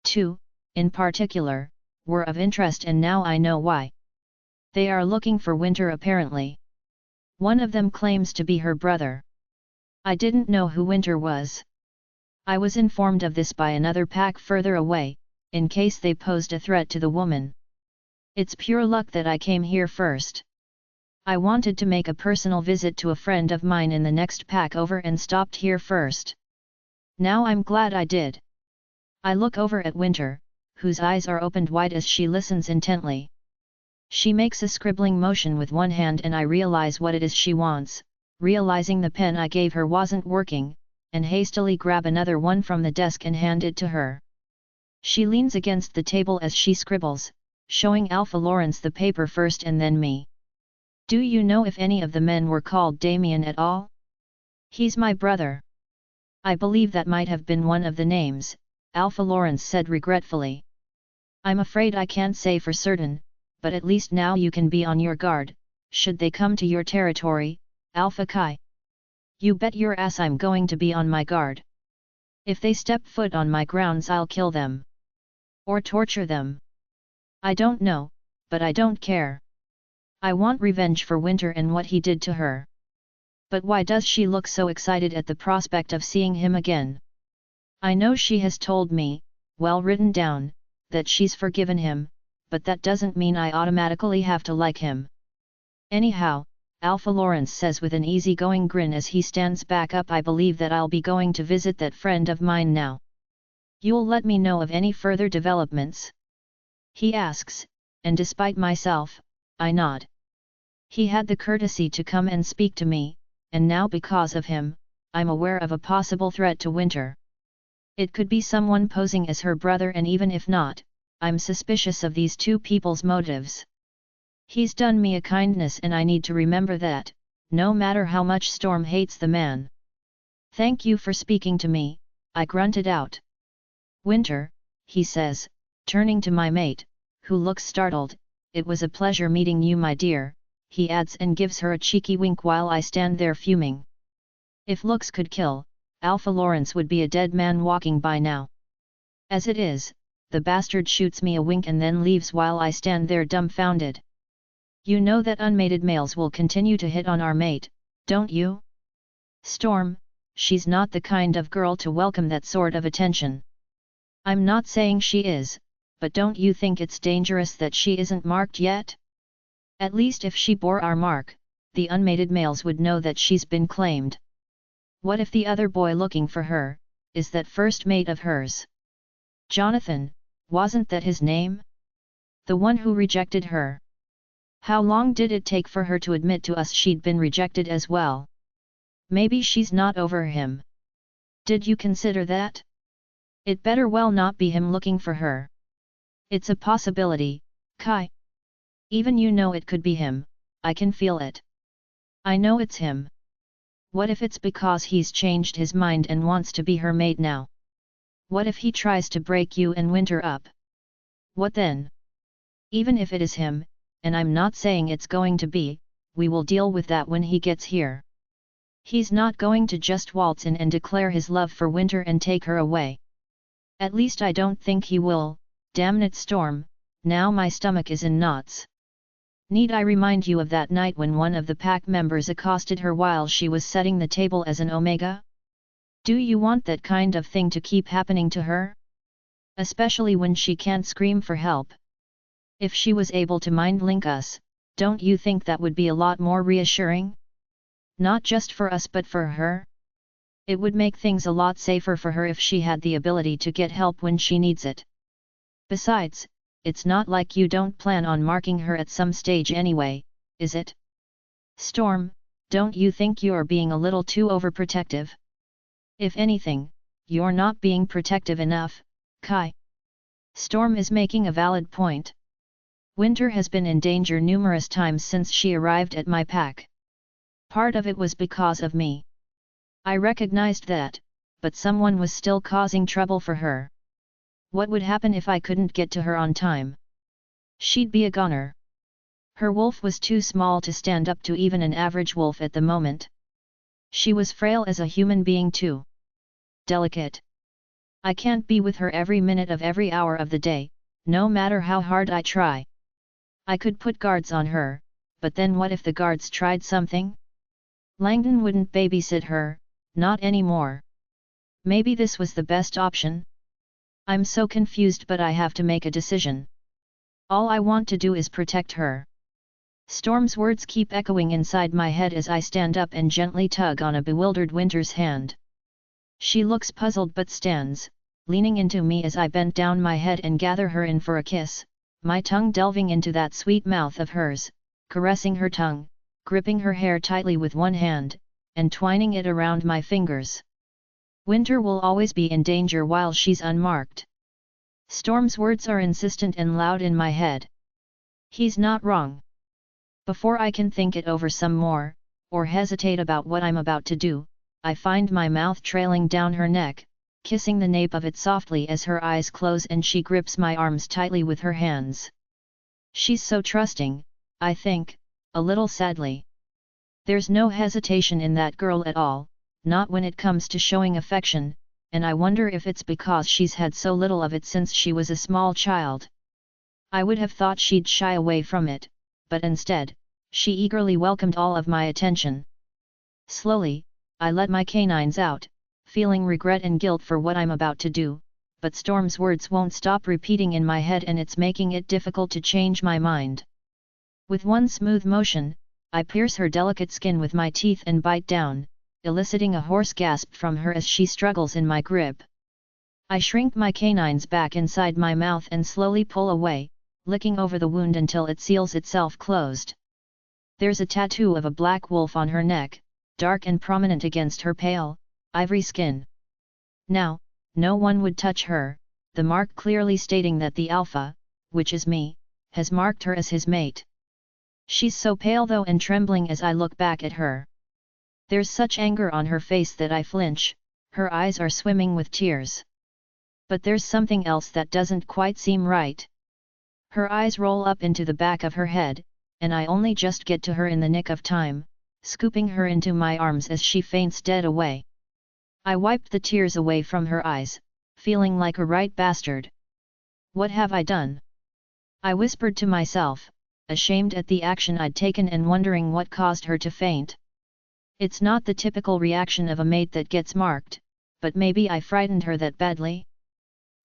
2, in particular, were of interest and now I know why. They are looking for Winter apparently. One of them claims to be her brother. I didn't know who Winter was. I was informed of this by another pack further away, in case they posed a threat to the woman. It's pure luck that I came here first. I wanted to make a personal visit to a friend of mine in the next pack over and stopped here first. Now I'm glad I did. I look over at Winter, whose eyes are opened wide as she listens intently. She makes a scribbling motion with one hand and I realize what it is she wants, realizing the pen I gave her wasn't working, and hastily grab another one from the desk and hand it to her. She leans against the table as she scribbles, showing Alpha Lawrence the paper first and then me. Do you know if any of the men were called Damian at all? He's my brother. I believe that might have been one of the names, Alpha Lawrence said regretfully. I'm afraid I can't say for certain, but at least now you can be on your guard, should they come to your territory, Alpha Chi. You bet your ass I'm going to be on my guard. If they step foot on my grounds I'll kill them. Or torture them. I don't know, but I don't care. I want revenge for Winter and what he did to her. But why does she look so excited at the prospect of seeing him again? I know she has told me, well written down, that she's forgiven him, but that doesn't mean I automatically have to like him. Anyhow, Alpha Lawrence says with an easygoing grin as he stands back up, I believe that I'll be going to visit that friend of mine now. You'll let me know of any further developments? He asks, and despite myself, I nod. He had the courtesy to come and speak to me, and now because of him, I'm aware of a possible threat to Winter. It could be someone posing as her brother, and even if not, I'm suspicious of these two people's motives. He's done me a kindness and I need to remember that, no matter how much Storm hates the man. Thank you for speaking to me, I grunted out. Winter, he says, turning to my mate, who looks startled, it was a pleasure meeting you, my dear, he adds and gives her a cheeky wink while I stand there fuming. If looks could kill, Alpha Lawrence would be a dead man walking by now. As it is, the bastard shoots me a wink and then leaves while I stand there dumbfounded. You know that unmated males will continue to hit on our mate, don't you? Storm, she's not the kind of girl to welcome that sort of attention. I'm not saying she is, but don't you think it's dangerous that she isn't marked yet? At least if she bore our mark, the unmated males would know that she's been claimed. What if the other boy looking for her, is that first mate of hers? Jonathan, wasn't that his name? The one who rejected her. How long did it take for her to admit to us she'd been rejected as well? Maybe she's not over him. Did you consider that? It better well not be him looking for her. It's a possibility, Kai. Even you know it could be him, I can feel it. I know it's him. What if it's because he's changed his mind and wants to be her mate now? What if he tries to break you and Winter up? What then? Even if it is him, and I'm not saying it's going to be, we will deal with that when he gets here. He's not going to just waltz in and declare his love for Winter and take her away. At least I don't think he will. Damn it, Storm, now my stomach is in knots. Need I remind you of that night when one of the pack members accosted her while she was setting the table as an Omega? Do you want that kind of thing to keep happening to her? Especially when she can't scream for help. If she was able to mind link us, don't you think that would be a lot more reassuring? Not just for us but for her? It would make things a lot safer for her if she had the ability to get help when she needs it. Besides, it's not like you don't plan on marking her at some stage anyway, is it? Storm, don't you think you're being a little too overprotective? If anything, you're not being protective enough, Kai. Storm is making a valid point. Winter has been in danger numerous times since she arrived at my pack. Part of it was because of me. I recognized that, but someone was still causing trouble for her. What would happen if I couldn't get to her on time? She'd be a goner. Her wolf was too small to stand up to even an average wolf at the moment. She was frail as a human being too. Delicate. I can't be with her every minute of every hour of the day, no matter how hard I try. I could put guards on her, but then what if the guards tried something? Langdon wouldn't babysit her, not anymore. Maybe this was the best option? I'm so confused, but I have to make a decision. All I want to do is protect her. Storm's words keep echoing inside my head as I stand up and gently tug on a bewildered Winter's hand. She looks puzzled but stands, leaning into me as I bend down my head and gather her in for a kiss, my tongue delving into that sweet mouth of hers, caressing her tongue, gripping her hair tightly with one hand, and twining it around my fingers. Winter will always be in danger while she's unmarked. Storm's words are insistent and loud in my head. He's not wrong. Before I can think it over some more, or hesitate about what I'm about to do, I find my mouth trailing down her neck, kissing the nape of it softly as her eyes close and she grips my arms tightly with her hands. She's so trusting, I think, a little sadly. There's no hesitation in that girl at all, not when it comes to showing affection, and I wonder if it's because she's had so little of it since she was a small child. I would have thought she'd shy away from it, but instead, she eagerly welcomed all of my attention. Slowly, I let my canines out, feeling regret and guilt for what I'm about to do, but Storm's words won't stop repeating in my head and it's making it difficult to change my mind. With one smooth motion, I pierce her delicate skin with my teeth and bite down, eliciting a hoarse gasp from her as she struggles in my grip. I shrink my canines back inside my mouth and slowly pull away, licking over the wound until it seals itself closed. There's a tattoo of a black wolf on her neck, dark and prominent against her pale, ivory skin. Now, no one would touch her, the mark clearly stating that the alpha, which is me, has marked her as his mate. She's so pale though and trembling as I look back at her. There's such anger on her face that I flinch, her eyes are swimming with tears. But there's something else that doesn't quite seem right. Her eyes roll up into the back of her head, and I only just get to her in the nick of time, scooping her into my arms as she faints dead away. I wiped the tears away from her eyes, feeling like a right bastard. What have I done? I whispered to myself, ashamed at the action I'd taken and wondering what caused her to faint. It's not the typical reaction of a mate that gets marked, but maybe I frightened her that badly?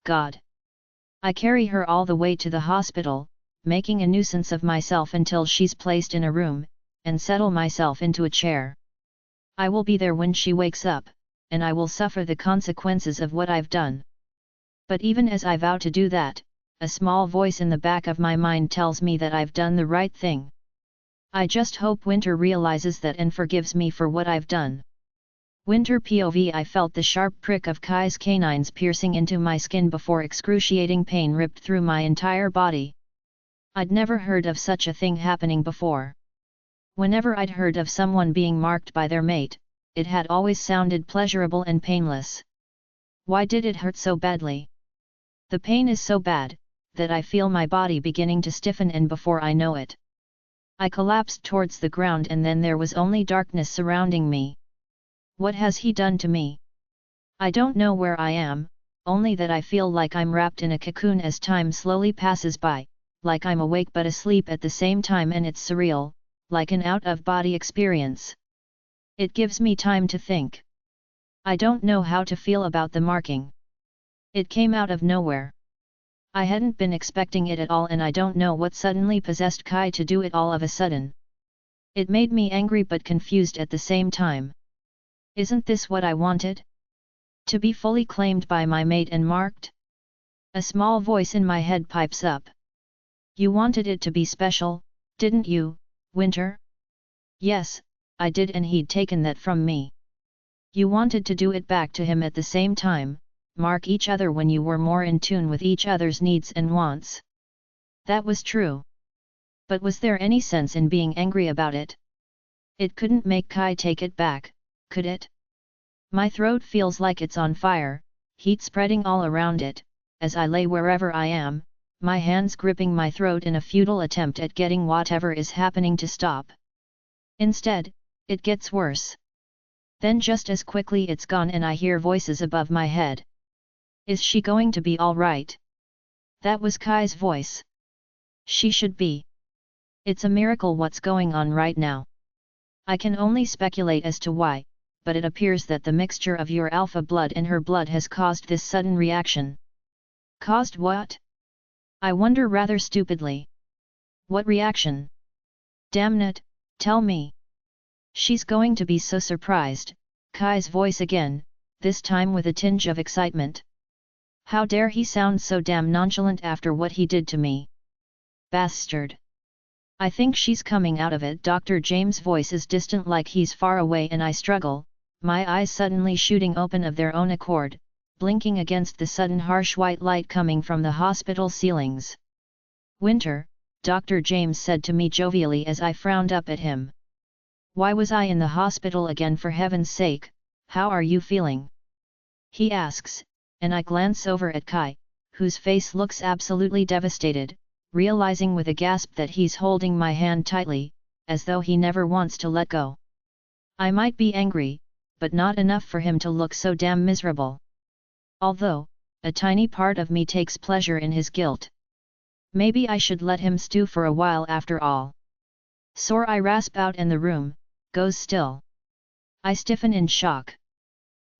God! I carry her all the way to the hospital, making a nuisance of myself until she's placed in a room, and settle myself into a chair. I will be there when she wakes up, and I will suffer the consequences of what I've done. But even as I vow to do that, a small voice in the back of my mind tells me that I've done the right thing. I just hope Winter realizes that and forgives me for what I've done. Winter POV. I felt the sharp prick of Kai's canines piercing into my skin before excruciating pain ripped through my entire body. I'd never heard of such a thing happening before. Whenever I'd heard of someone being marked by their mate, it had always sounded pleasurable and painless. Why did it hurt so badly? The pain is so bad, that I feel my body beginning to stiffen and before I know it, I collapsed towards the ground and then there was only darkness surrounding me. What has he done to me? I don't know where I am, only that I feel like I'm wrapped in a cocoon as time slowly passes by, like I'm awake but asleep at the same time and it's surreal, like an out-of-body experience. It gives me time to think. I don't know how to feel about the marking. It came out of nowhere. I hadn't been expecting it at all and I don't know what suddenly possessed Kai to do it all of a sudden. It made me angry but confused at the same time. Isn't this what I wanted? To be fully claimed by my mate and marked? A small voice in my head pipes up. You wanted it to be special, didn't you, Winter? Yes, I did and he'd taken that from me. You wanted to do it back to him at the same time, mark each other when you were more in tune with each other's needs and wants. That was true. But was there any sense in being angry about it? It couldn't make Kai take it back, could it? My throat feels like it's on fire, heat spreading all around it, as I lay wherever I am, my hands gripping my throat in a futile attempt at getting whatever is happening to stop. Instead, it gets worse. Then just as quickly it's gone and I hear voices above my head. Is she going to be all right? That was Kai's voice. She should be. It's a miracle what's going on right now. I can only speculate as to why, but it appears that the mixture of your alpha blood and her blood has caused this sudden reaction. Caused what? I wonder rather stupidly. What reaction? Damn it, tell me. She's going to be so surprised, Kai's voice again, this time with a tinge of excitement. How dare he sound so damn nonchalant after what he did to me? Bastard. I think she's coming out of it. Dr. James' voice is distant like he's far away and I struggle, my eyes suddenly shooting open of their own accord, blinking against the sudden harsh white light coming from the hospital ceilings. Winter, Dr. James said to me jovially as I frowned up at him. Why was I in the hospital again for heaven's sake? How are you feeling? He asks, and I glance over at Kai, whose face looks absolutely devastated, realizing with a gasp that he's holding my hand tightly, as though he never wants to let go. I might be angry, but not enough for him to look so damn miserable. Although, a tiny part of me takes pleasure in his guilt. Maybe I should let him stew for a while after all. Sore, I rasp out, and the room goes still. I stiffen in shock.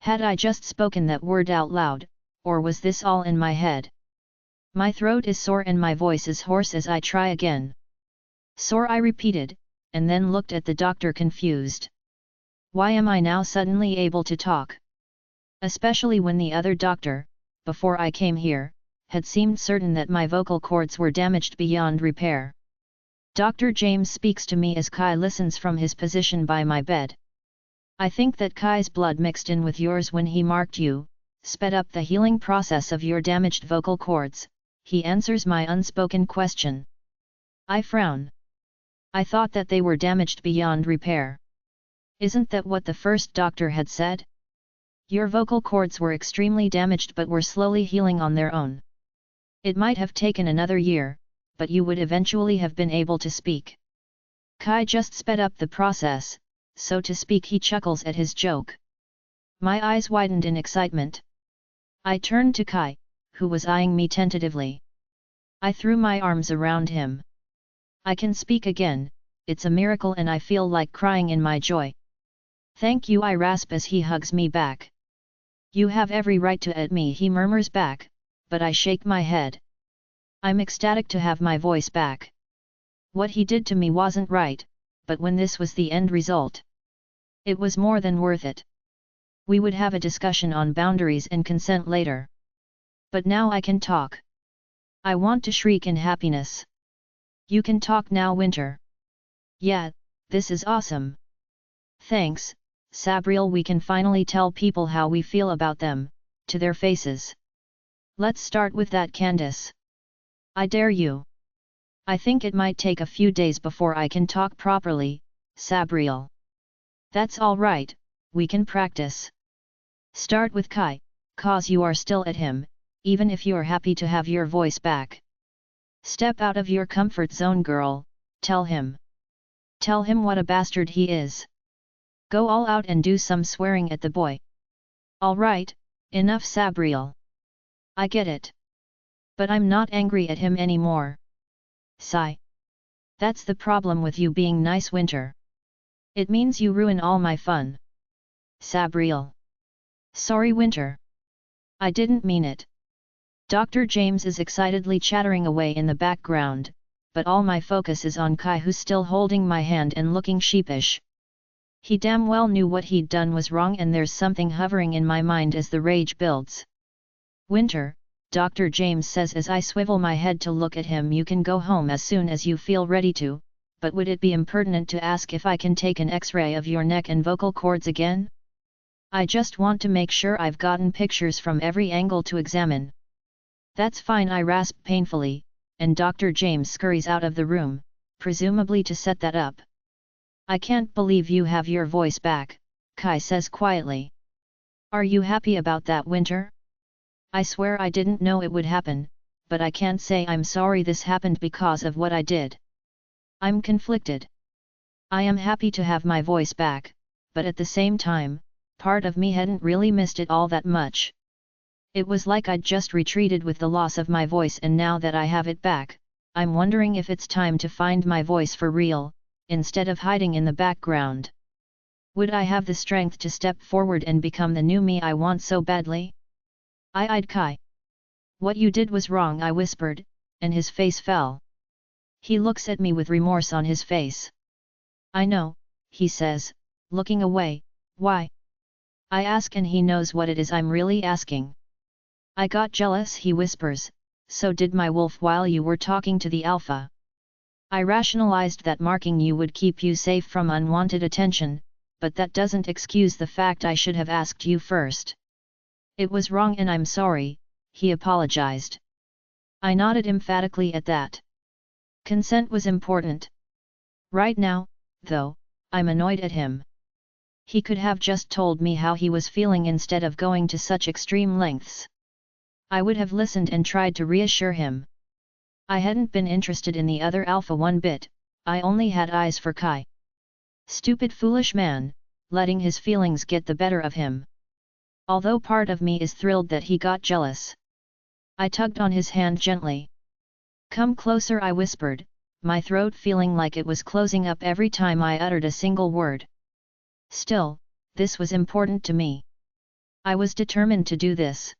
Had I just spoken that word out loud, or was this all in my head? My throat is sore and my voice is hoarse as I try again. Sore, I repeated, and then looked at the doctor confused. Why am I now suddenly able to talk? Especially when the other doctor, before I came here, had seemed certain that my vocal cords were damaged beyond repair. Dr. James speaks to me as Kai listens from his position by my bed. I think that Kai's blood mixed in with yours when he marked you, sped up the healing process of your damaged vocal cords, he answers my unspoken question. I frown. I thought that they were damaged beyond repair. Isn't that what the first doctor had said? Your vocal cords were extremely damaged but were slowly healing on their own. It might have taken another year, but you would eventually have been able to speak. Kai just sped up the process, so to speak. He chuckles at his joke. My eyes widened in excitement. I turned to Kai, who was eyeing me tentatively. I threw my arms around him. I can speak again, it's a miracle, and I feel like crying in my joy. Thank you, I rasp as he hugs me back. You have every right to at me, he murmurs back, but I shake my head. I'm ecstatic to have my voice back. What he did to me wasn't right, but when this was the end result, it was more than worth it. We would have a discussion on boundaries and consent later. But now I can talk. I want to shriek in happiness. You can talk now, Winter. Yeah, this is awesome. Thanks, Sabriel. We can finally tell people how we feel about them, to their faces. Let's start with that, Candice. I dare you. I think it might take a few days before I can talk properly, Sabriel. That's all right, we can practice. Start with Kai, cause you are still at him, even if you're happy to have your voice back. Step out of your comfort zone, girl, tell him. Tell him what a bastard he is. Go all out and do some swearing at the boy. All right, enough, Sabriel. I get it. But I'm not angry at him anymore. Sigh. That's the problem with you being nice, Winter. It means you ruin all my fun. Sabriel. Sorry, Winter. I didn't mean it. Dr. James is excitedly chattering away in the background, but all my focus is on Kai, who's still holding my hand and looking sheepish. He damn well knew what he'd done was wrong, and there's something hovering in my mind as the rage builds. Winter, Dr. James says as I swivel my head to look at him, you can go home as soon as you feel ready to, but would it be impertinent to ask if I can take an X-ray of your neck and vocal cords again? I just want to make sure I've gotten pictures from every angle to examine. That's fine, I rasp painfully, and Dr. James scurries out of the room, presumably to set that up. I can't believe you have your voice back, Kai says quietly. Are you happy about that, Winter? I swear I didn't know it would happen, but I can't say I'm sorry this happened because of what I did. I'm conflicted. I am happy to have my voice back, but at the same time, part of me hadn't really missed it all that much. It was like I'd just retreated with the loss of my voice, and now that I have it back, I'm wondering if it's time to find my voice for real, instead of hiding in the background. Would I have the strength to step forward and become the new me I want so badly? I eyed Kai. What you did was wrong, I whispered, and his face fell. He looks at me with remorse on his face. I know, he says, looking away. Why? I ask, and he knows what it is I'm really asking. I got jealous, he whispers, so did my wolf while you were talking to the alpha. I rationalized that marking you would keep you safe from unwanted attention, but that doesn't excuse the fact I should have asked you first. It was wrong and I'm sorry, he apologized. I nodded emphatically at that. Consent was important. Right now, though, I'm annoyed at him. He could have just told me how he was feeling instead of going to such extreme lengths. I would have listened and tried to reassure him. I hadn't been interested in the other alpha one bit, I only had eyes for Kai. Stupid foolish man, letting his feelings get the better of him. Although part of me is thrilled that he got jealous. I tugged on his hand gently. Come closer, I whispered, my throat feeling like it was closing up every time I uttered a single word. Still, this was important to me. I was determined to do this.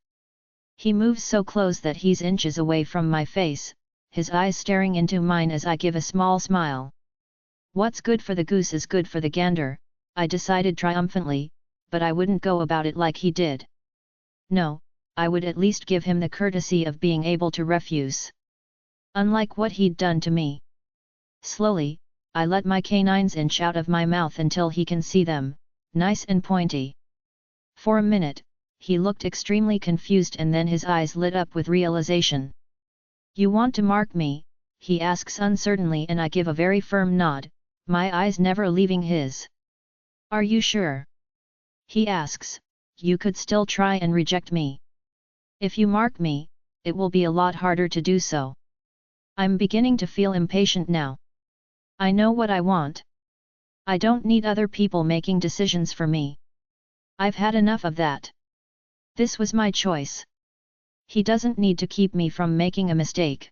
He moves so close that he's inches away from my face, his eyes staring into mine as I give a small smile. What's good for the goose is good for the gander, I decided triumphantly, but I wouldn't go about it like he did. No, I would at least give him the courtesy of being able to refuse. Unlike what he'd done to me. Slowly, I let my canines inch out of my mouth until he can see them, nice and pointy. For a minute, he looked extremely confused and then his eyes lit up with realization. You want to mark me? He asks uncertainly and I give a very firm nod, my eyes never leaving his. Are you sure? He asks, you could still try and reject me. If you mark me, it will be a lot harder to do so. I'm beginning to feel impatient now. I know what I want. I don't need other people making decisions for me. I've had enough of that. This was my choice. He doesn't need to keep me from making a mistake.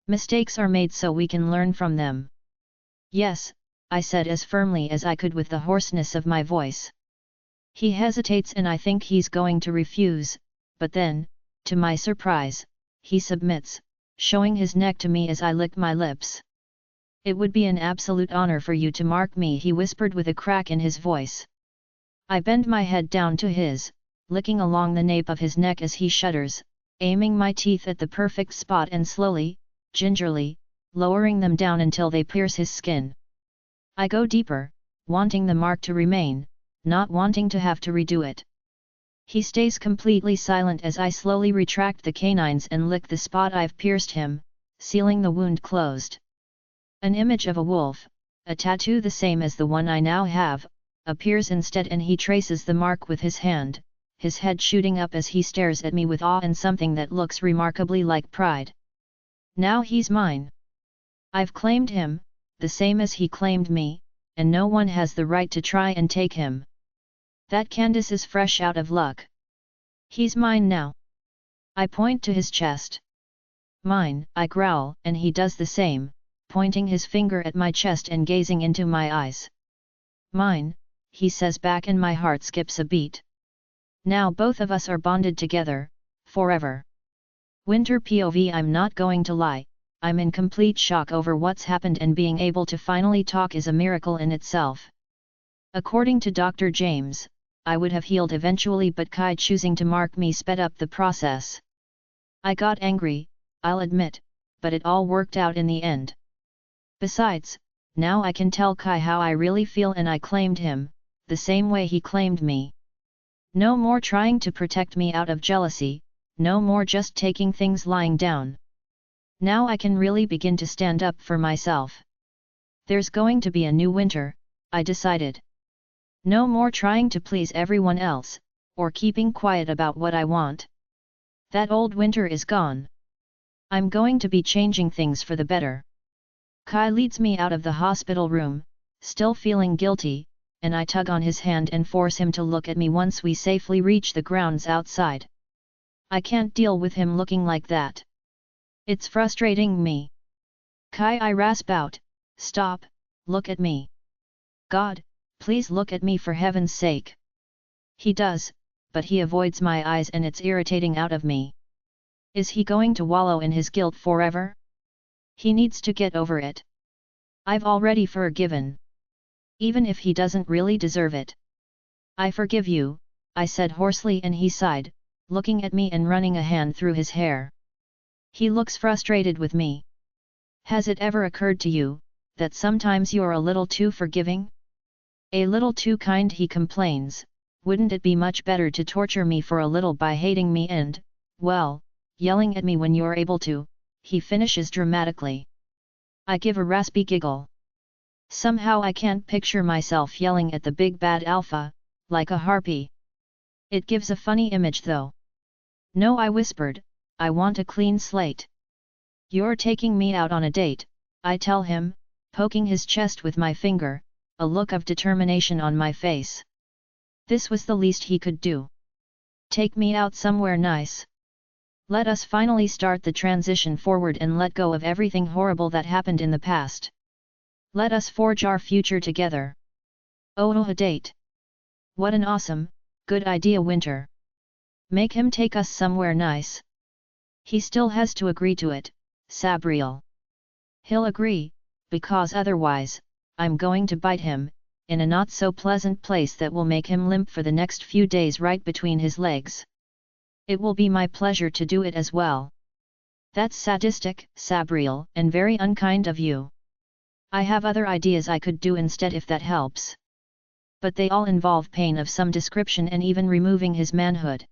Mistakes are made so we can learn from them. Yes, I said as firmly as I could with the hoarseness of my voice. He hesitates and I think he's going to refuse, but then, to my surprise, he submits, showing his neck to me as I lick my lips. It would be an absolute honor for you to mark me, he whispered with a crack in his voice. I bend my head down to his, licking along the nape of his neck as he shudders, aiming my teeth at the perfect spot and slowly, gingerly, lowering them down until they pierce his skin. I go deeper, wanting the mark to remain, not wanting to have to redo it. He stays completely silent as I slowly retract the canines and lick the spot I've pierced him, sealing the wound closed. An image of a wolf, a tattoo the same as the one I now have, appears instead and he traces the mark with his hand, his head shooting up as he stares at me with awe and something that looks remarkably like pride. Now he's mine. I've claimed him, the same as he claimed me, and no one has the right to try and take him. That Candice is fresh out of luck. He's mine now. I point to his chest. Mine, I growl, and he does the same, pointing his finger at my chest and gazing into my eyes. Mine, he says back and my heart skips a beat. Now both of us are bonded together, forever. Winter POV. I'm not going to lie, I'm in complete shock over what's happened and being able to finally talk is a miracle in itself. According to Dr. James, I would have healed eventually but Kai choosing to mark me sped up the process. I got angry, I'll admit, but it all worked out in the end. Besides, now I can tell Kai how I really feel and I claimed him, the same way he claimed me. No more trying to protect me out of jealousy, no more just taking things lying down. Now I can really begin to stand up for myself. There's going to be a new winter, I decided. No more trying to please everyone else, or keeping quiet about what I want. That old winter is gone. I'm going to be changing things for the better. Kai leads me out of the hospital room, still feeling guilty, and I tug on his hand and force him to look at me once we safely reach the grounds outside. I can't deal with him looking like that. It's frustrating me. Kai, I rasp out, stop, look at me. God, please look at me for heaven's sake. He does, but he avoids my eyes and it's irritating out of me. Is he going to wallow in his guilt forever? He needs to get over it. I've already forgiven. Even if he doesn't really deserve it. I forgive you, I said hoarsely and he sighed, looking at me and running a hand through his hair. He looks frustrated with me. Has it ever occurred to you, that sometimes you're a little too forgiving? A little too kind, he complains. Wouldn't it be much better to torture me for a little by hating me and, well, yelling at me when you're able to, he finishes dramatically. I give a raspy giggle. Somehow I can't picture myself yelling at the big bad alpha, like a harpy. It gives a funny image though. No, I whispered, I want a clean slate. You're taking me out on a date, I tell him, poking his chest with my finger, a look of determination on my face. This was the least he could do. Take me out somewhere nice. Let us finally start the transition forward and let go of everything horrible that happened in the past. Let us forge our future together. Oh, a date. What an awesome, good idea, Winter. Make him take us somewhere nice. He still has to agree to it, Sabriel. He'll agree, because otherwise, I'm going to bite him, in a not so pleasant place that will make him limp for the next few days right between his legs. It will be my pleasure to do it as well. That's sadistic, Sabriel, and very unkind of you. I have other ideas I could do instead if that helps. But they all involve pain of some description and even removing his manhood.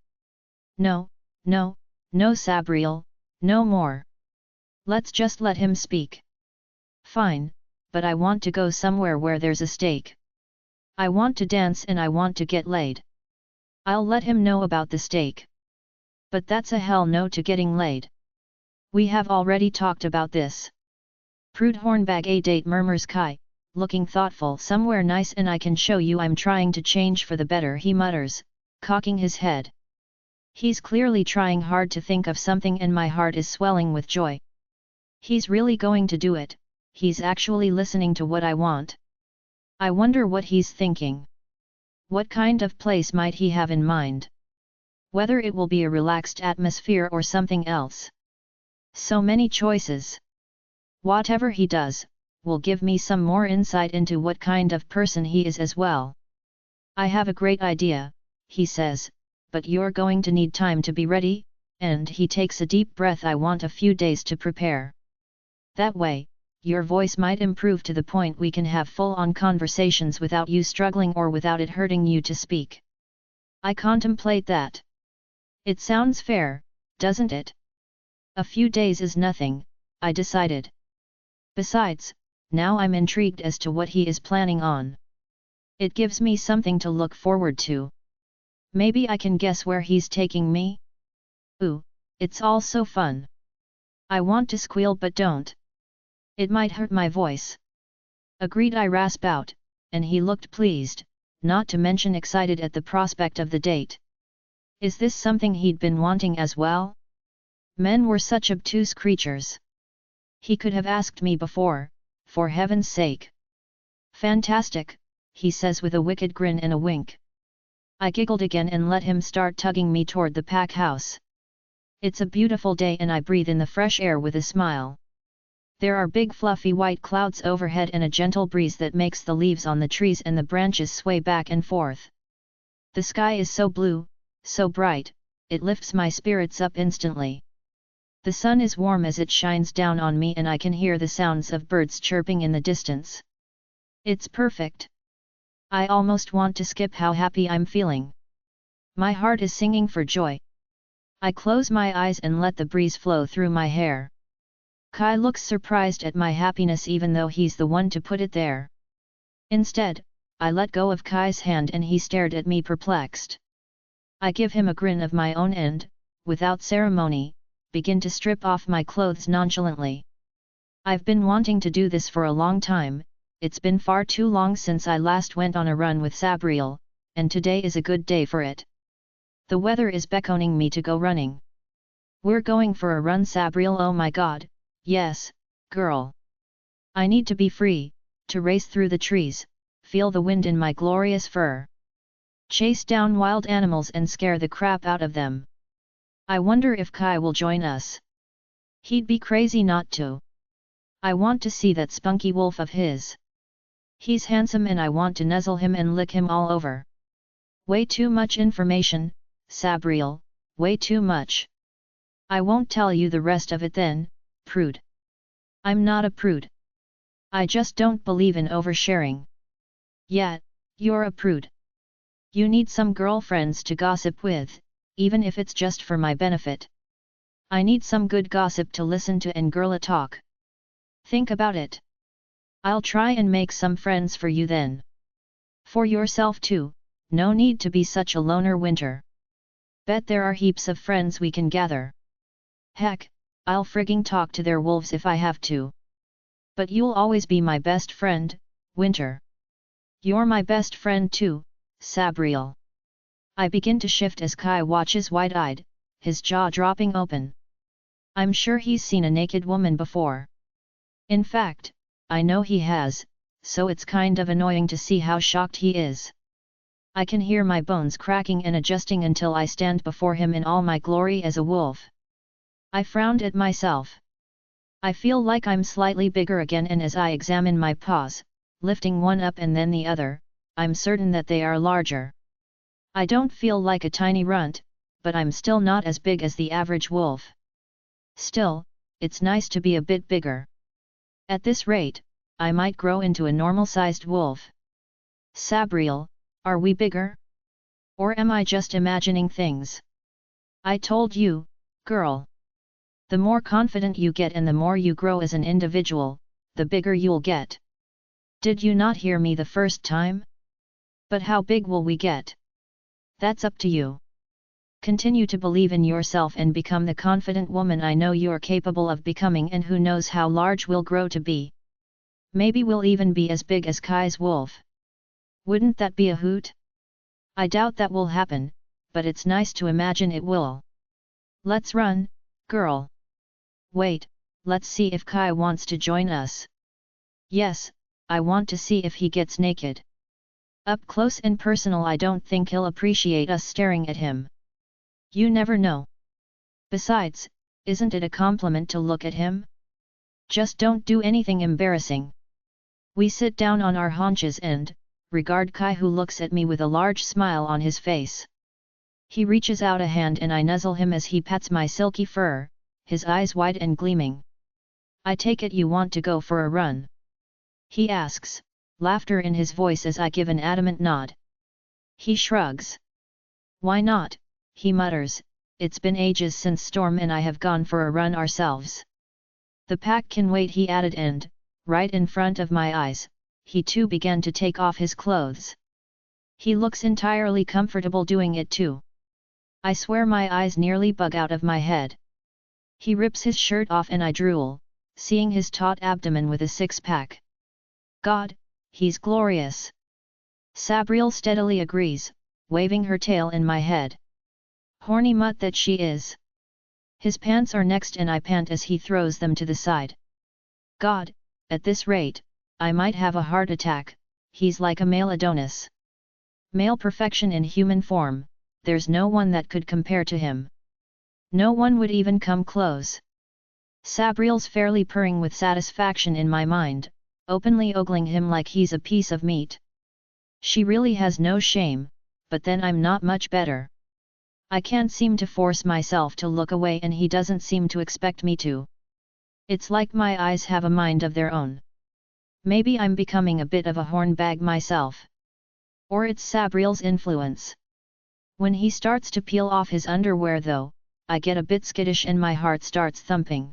No, no, no, Sabriel, no more. Let's just let him speak. Fine, but I want to go somewhere where there's a stake. I want to dance and I want to get laid. I'll let him know about the stake. But that's a hell no to getting laid. We have already talked about this. Prude hornbag, a date, murmurs Kai, looking thoughtful. Somewhere nice and I can show you I'm trying to change for the better, he mutters, cocking his head. He's clearly trying hard to think of something and my heart is swelling with joy. He's really going to do it, he's actually listening to what I want. I wonder what he's thinking. What kind of place might he have in mind? Whether it will be a relaxed atmosphere or something else. So many choices. Whatever he does, will give me some more insight into what kind of person he is as well. I have a great idea, he says, but you're going to need time to be ready, and he takes a deep breath. I want a few days to prepare. That way, your voice might improve to the point we can have full-on conversations without you struggling or without it hurting you to speak. I contemplate that. It sounds fair, doesn't it? A few days is nothing, I decided. Besides, now I'm intrigued as to what he is planning on. It gives me something to look forward to. Maybe I can guess where he's taking me? Ooh, it's all so fun. I want to squeal but don't. It might hurt my voice. Agreed, I rasp out, and he looked pleased, not to mention excited at the prospect of the date. Is this something he'd been wanting as well? Men were such obtuse creatures. He could have asked me before, for heaven's sake. Fantastic, he says with a wicked grin and a wink. I giggled again and let him start tugging me toward the pack house. It's a beautiful day and I breathe in the fresh air with a smile. There are big fluffy white clouds overhead and a gentle breeze that makes the leaves on the trees and the branches sway back and forth. The sky is so blue, so bright, it lifts my spirits up instantly. The sun is warm as it shines down on me and I can hear the sounds of birds chirping in the distance. It's perfect. I almost want to skip how happy I'm feeling. My heart is singing for joy. I close my eyes and let the breeze flow through my hair. Kai looks surprised at my happiness even though he's the one to put it there. Instead, I let go of Kai's hand and he stared at me perplexed. I give him a grin of my own and, without ceremony, begin to strip off my clothes nonchalantly. I've been wanting to do this for a long time, it's been far too long since I last went on a run with Sabriel, and today is a good day for it. The weather is beckoning me to go running. We're going for a run, Sabriel, oh my god, yes, girl. I need to be free, to race through the trees, feel the wind in my glorious fur. Chase down wild animals and scare the crap out of them. I wonder if Kai will join us. He'd be crazy not to. I want to see that spunky wolf of his. He's handsome and I want to nuzzle him and lick him all over. Way too much information, Sabriel, way too much. I won't tell you the rest of it then, prude. I'm not a prude. I just don't believe in oversharing. Yeah, you're a prude. You need some girlfriends to gossip with, even if it's just for my benefit. I need some good gossip to listen to and girla talk. Think about it. I'll try and make some friends for you then. For yourself too, no need to be such a loner, Winter. Bet there are heaps of friends we can gather. Heck, I'll frigging talk to their wolves if I have to. But you'll always be my best friend, Winter. You're my best friend too, Sabriel. I begin to shift as Kai watches wide-eyed, his jaw dropping open. I'm sure he's seen a naked woman before. In fact, I know he has, so it's kind of annoying to see how shocked he is. I can hear my bones cracking and adjusting until I stand before him in all my glory as a wolf. I frowned at myself. I feel like I'm slightly bigger again, and as I examine my paws, lifting one up and then the other, I'm certain that they are larger. I don't feel like a tiny runt, but I'm still not as big as the average wolf. Still, it's nice to be a bit bigger. At this rate, I might grow into a normal-sized wolf. Sabriel, are we bigger? Or am I just imagining things? I told you, girl. The more confident you get and the more you grow as an individual, the bigger you'll get. Did you not hear me the first time? But how big will we get? That's up to you. Continue to believe in yourself and become the confident woman I know you're capable of becoming, and who knows how large we'll grow to be. Maybe we'll even be as big as Kai's wolf. Wouldn't that be a hoot? I doubt that will happen, but it's nice to imagine it will. Let's run, girl. Wait, let's see if Kai wants to join us. Yes, I want to see if he gets naked. Up close and personal, I don't think he'll appreciate us staring at him. You never know. Besides, isn't it a compliment to look at him? Just don't do anything embarrassing. We sit down on our haunches and regard Kai, who looks at me with a large smile on his face. He reaches out a hand and I nuzzle him as he pats my silky fur, his eyes wide and gleaming. I take it you want to go for a run? He asks, laughter in his voice as I give an adamant nod. He shrugs. Why not? He mutters, it's been ages since Storm and I have gone for a run ourselves. The pack can wait, he added, and, right in front of my eyes, he too began to take off his clothes. He looks entirely comfortable doing it too. I swear my eyes nearly bug out of my head. He rips his shirt off and I drool, seeing his taut abdomen with a six-pack. God, he's glorious. Sabriel steadily agrees, waving her tail in my head. Horny mutt that she is. His pants are next and I pant as he throws them to the side. God, at this rate, I might have a heart attack. He's like a male Adonis. Male perfection in human form, there's no one that could compare to him. No one would even come close. Sabriel's fairly purring with satisfaction in my mind, openly ogling him like he's a piece of meat. She really has no shame, but then I'm not much better. I can't seem to force myself to look away and he doesn't seem to expect me to. It's like my eyes have a mind of their own. Maybe I'm becoming a bit of a hornbag myself. Or it's Sabriel's influence. When he starts to peel off his underwear though, I get a bit skittish and my heart starts thumping.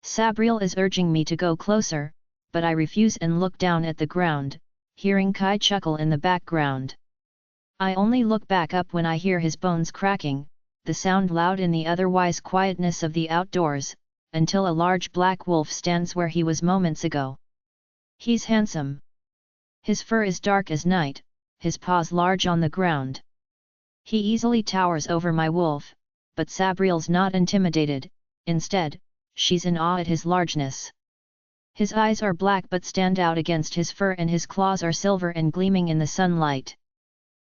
Sabriel is urging me to go closer, but I refuse and look down at the ground, hearing Kai chuckle in the background. I only look back up when I hear his bones cracking, the sound loud in the otherwise quietness of the outdoors, until a large black wolf stands where he was moments ago. He's handsome. His fur is dark as night, his paws large on the ground. He easily towers over my wolf, but Sabriel's not intimidated, instead, she's in awe at his largeness. His eyes are black but stand out against his fur and his claws are silver and gleaming in the sunlight.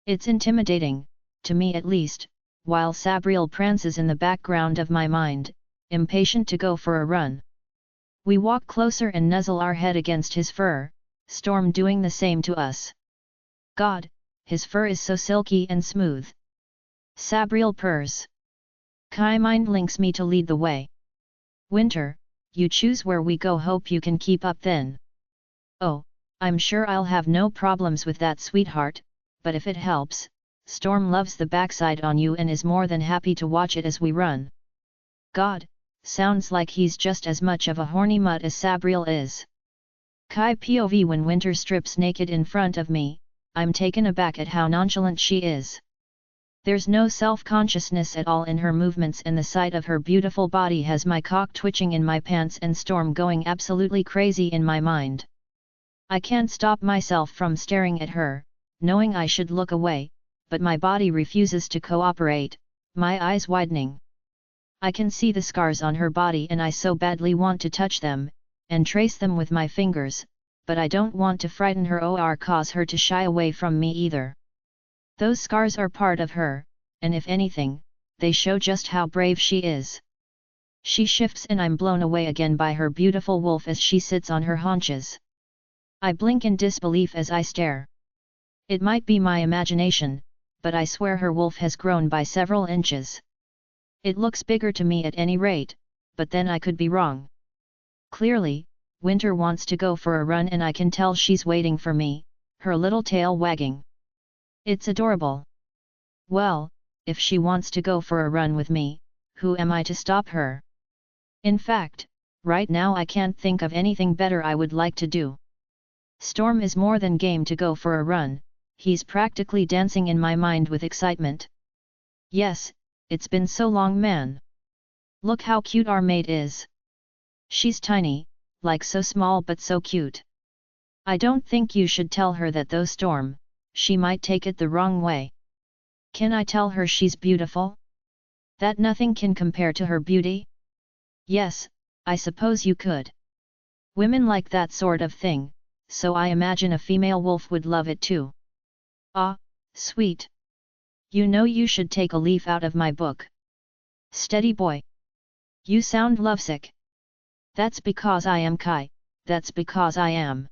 It's intimidating, to me at least, while Sabriel prances in the background of my mind, impatient to go for a run. We walk closer and nuzzle our head against his fur, Storm doing the same to us. God, his fur is so silky and smooth. Sabriel purrs. Kai mind links me to lead the way. Winter, you choose where we go, hope you can keep up then. Oh, I'm sure I'll have no problems with that, sweetheart, but if it helps, Storm loves the backside on you and is more than happy to watch it as we run. God, sounds like he's just as much of a horny mutt as Sabriel is. Kai POV. When Winter strips naked in front of me, I'm taken aback at how nonchalant she is. There's no self-consciousness at all in her movements, and the sight of her beautiful body has my cock twitching in my pants and Storm going absolutely crazy in my mind. I can't stop myself from staring at her, knowing I should look away, but my body refuses to cooperate, my eyes widening. I can see the scars on her body and I so badly want to touch them, and trace them with my fingers, but I don't want to frighten her or cause her to shy away from me either. Those scars are part of her, and if anything, they show just how brave she is. She shifts and I'm blown away again by her beautiful wolf as she sits on her haunches. I blink in disbelief as I stare. It might be my imagination, but I swear her wolf has grown by several inches. It looks bigger to me at any rate, but then I could be wrong. Clearly, Winter wants to go for a run and I can tell she's waiting for me, her little tail wagging. It's adorable. Well, if she wants to go for a run with me, who am I to stop her? In fact, right now I can't think of anything better I would like to do. Storm is more than game to go for a run, he's practically dancing in my mind with excitement. Yes, it's been so long, man. Look how cute our mate is. She's tiny, like so small but so cute. I don't think you should tell her that though, Storm, she might take it the wrong way. Can I tell her she's beautiful? That nothing can compare to her beauty? Yes, I suppose you could. Women like that sort of thing, so I imagine a female wolf would love it too. Ah, sweet. You know you should take a leaf out of my book. Steady boy. You sound lovesick. That's because I am Kai, that's because I am.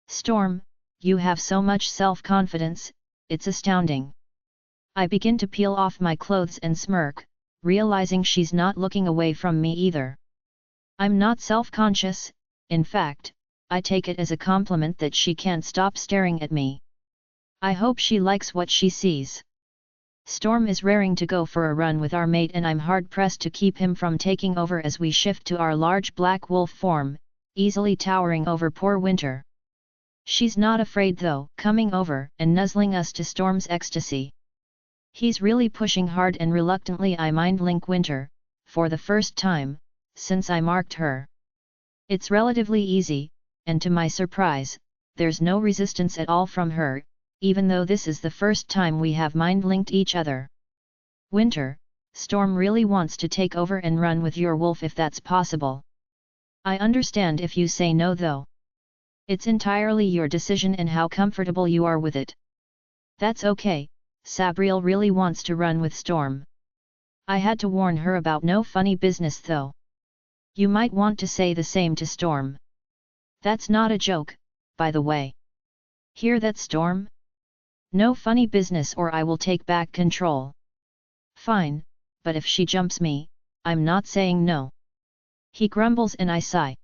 Storm, you have so much self-confidence, it's astounding. I begin to peel off my clothes and smirk, realizing she's not looking away from me either. I'm not self-conscious, in fact, I take it as a compliment that she can't stop staring at me. I hope she likes what she sees. Storm is raring to go for a run with our mate and I'm hard-pressed to keep him from taking over as we shift to our large black wolf form, easily towering over poor Winter. She's not afraid though, coming over and nuzzling us to Storm's ecstasy. He's really pushing hard and reluctantly I mind-link Winter, for the first time, since I marked her. It's relatively easy, and to my surprise, there's no resistance at all from her, even though this is the first time we have mind-linked each other. Winter, Storm really wants to take over and run with your wolf if that's possible. I understand if you say no though. It's entirely your decision and how comfortable you are with it. That's okay, Sabriel really wants to run with Storm. I had to warn her about no funny business though. You might want to say the same to Storm. That's not a joke, by the way. Hear that, Storm? No funny business or I will take back control. Fine, but if she jumps me, I'm not saying no. He grumbles and I sigh.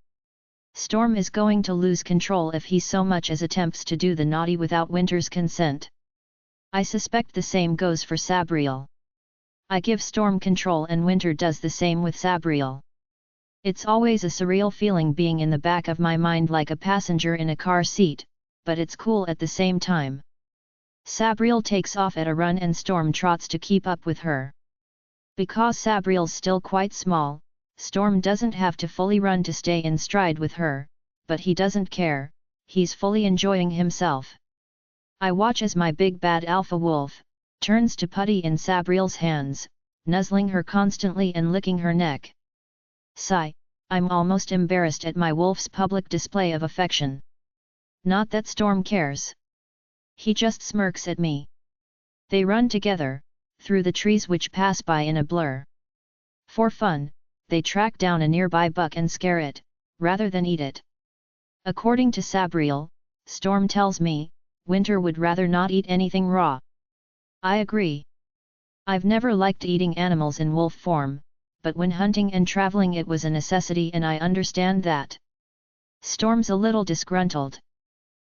Storm is going to lose control if he so much as attempts to do the naughty without Winter's consent. I suspect the same goes for Sabriel. I give Storm control and Winter does the same with Sabriel. It's always a surreal feeling being in the back of my mind like a passenger in a car seat, but it's cool at the same time. Sabriel takes off at a run and Storm trots to keep up with her. Because Sabriel's still quite small, Storm doesn't have to fully run to stay in stride with her, but he doesn't care, he's fully enjoying himself. I watch as my big bad alpha wolf turns to putty in Sabriel's hands, nuzzling her constantly and licking her neck. Sigh, I'm almost embarrassed at my wolf's public display of affection. Not that Storm cares. He just smirks at me. They run together, through the trees which pass by in a blur. For fun, they track down a nearby buck and scare it, rather than eat it. According to Sabriel, Storm tells me, Winter would rather not eat anything raw. I agree. I've never liked eating animals in wolf form, but when hunting and traveling it was a necessity and I understand that. Storm's a little disgruntled.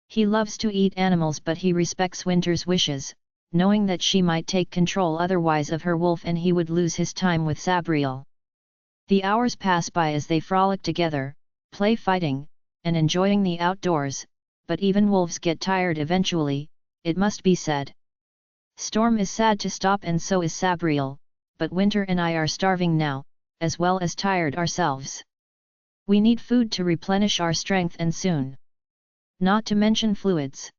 He loves to eat animals but he respects Winter's wishes, knowing that she might take control otherwise of her wolf and he would lose his time with Sabriel. The hours pass by as they frolic together, play fighting, and enjoying the outdoors, but even wolves get tired eventually, it must be said. Storm is sad to stop and so is Sabriel, but Winter and I are starving now, as well as tired ourselves. We need food to replenish our strength and soon. Not to mention fluids.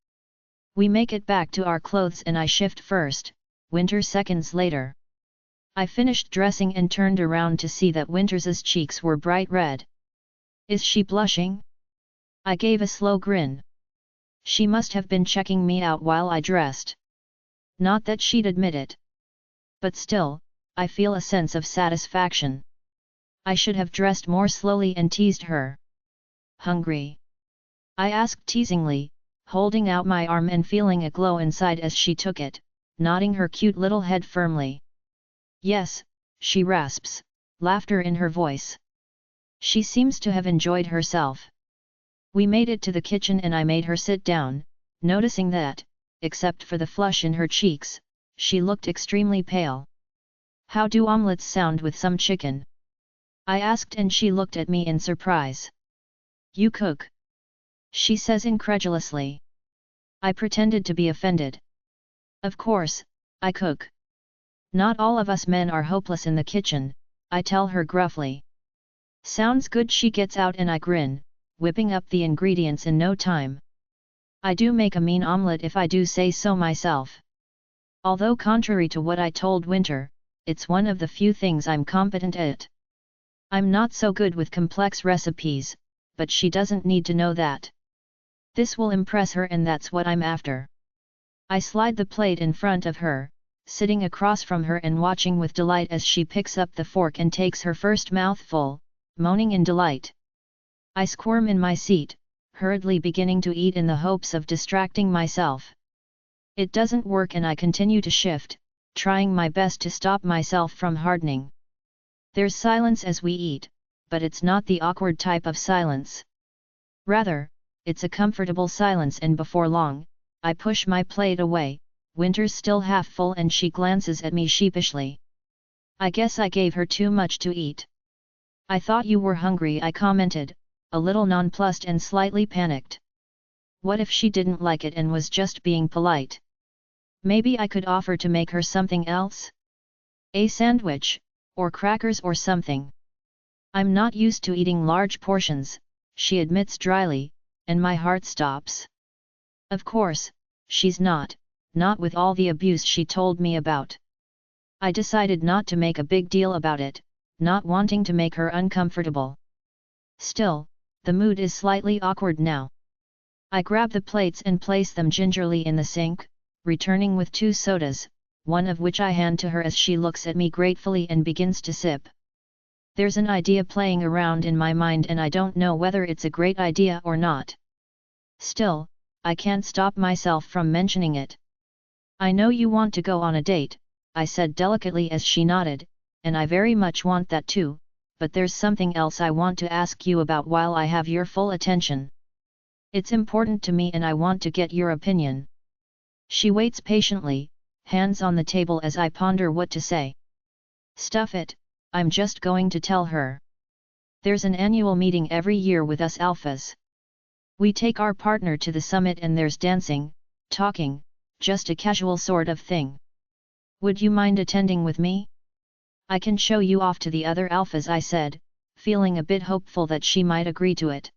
We make it back to our clothes and I shift first, Winter seconds later. I finished dressing and turned around to see that Winter's cheeks were bright red. Is she blushing? I gave a slow grin. She must have been checking me out while I dressed. Not that she'd admit it. But still, I feel a sense of satisfaction. I should have dressed more slowly and teased her. Hungry? I asked teasingly, holding out my arm and feeling a glow inside as she took it, nodding her cute little head firmly. Yes, she rasps, laughter in her voice. She seems to have enjoyed herself. We made it to the kitchen and I made her sit down, noticing that, except for the flush in her cheeks, she looked extremely pale. How do omelets sound with some chicken? I asked and she looked at me in surprise. You cook? She says incredulously. I pretended to be offended. Of course, I cook. Not all of us men are hopeless in the kitchen, I tell her gruffly. Sounds good, she gets out and I grin, whipping up the ingredients in no time. I do make a mean omelette if I do say so myself. Although contrary to what I told Winter, it's one of the few things I'm competent at. I'm not so good with complex recipes, but she doesn't need to know that. This will impress her and that's what I'm after. I slide the plate in front of her, sitting across from her and watching with delight as she picks up the fork and takes her first mouthful, moaning in delight. I squirm in my seat, hurriedly beginning to eat in the hopes of distracting myself. It doesn't work and I continue to shift, trying my best to stop myself from hardening. There's silence as we eat, but it's not the awkward type of silence. Rather, it's a comfortable silence and before long, I push my plate away, Winter's still half full and she glances at me sheepishly. I guess I gave her too much to eat. I thought you were hungry, I commented, a little nonplussed and slightly panicked. What if she didn't like it and was just being polite? Maybe I could offer to make her something else? A sandwich, or crackers or something. I'm not used to eating large portions, she admits dryly, and my heart stops. Of course, she's not with all the abuse she told me about. I decided not to make a big deal about it, not wanting to make her uncomfortable. Still, the mood is slightly awkward now. I grab the plates and place them gingerly in the sink, returning with 2 sodas, one of which I hand to her as she looks at me gratefully and begins to sip. There's an idea playing around in my mind and I don't know whether it's a great idea or not. Still, I can't stop myself from mentioning it. I know you want to go on a date, I said delicately as she nodded, and I very much want that too, but there's something else I want to ask you about while I have your full attention. It's important to me and I want to get your opinion. She waits patiently, hands on the table as I ponder what to say. Stuff it, I'm just going to tell her. There's an annual meeting every year with us alphas. We take our partner to the summit and there's dancing, talking, just a casual sort of thing. Would you mind attending with me? I can show you off to the other alphas, I said, feeling a bit hopeful that she might agree to it.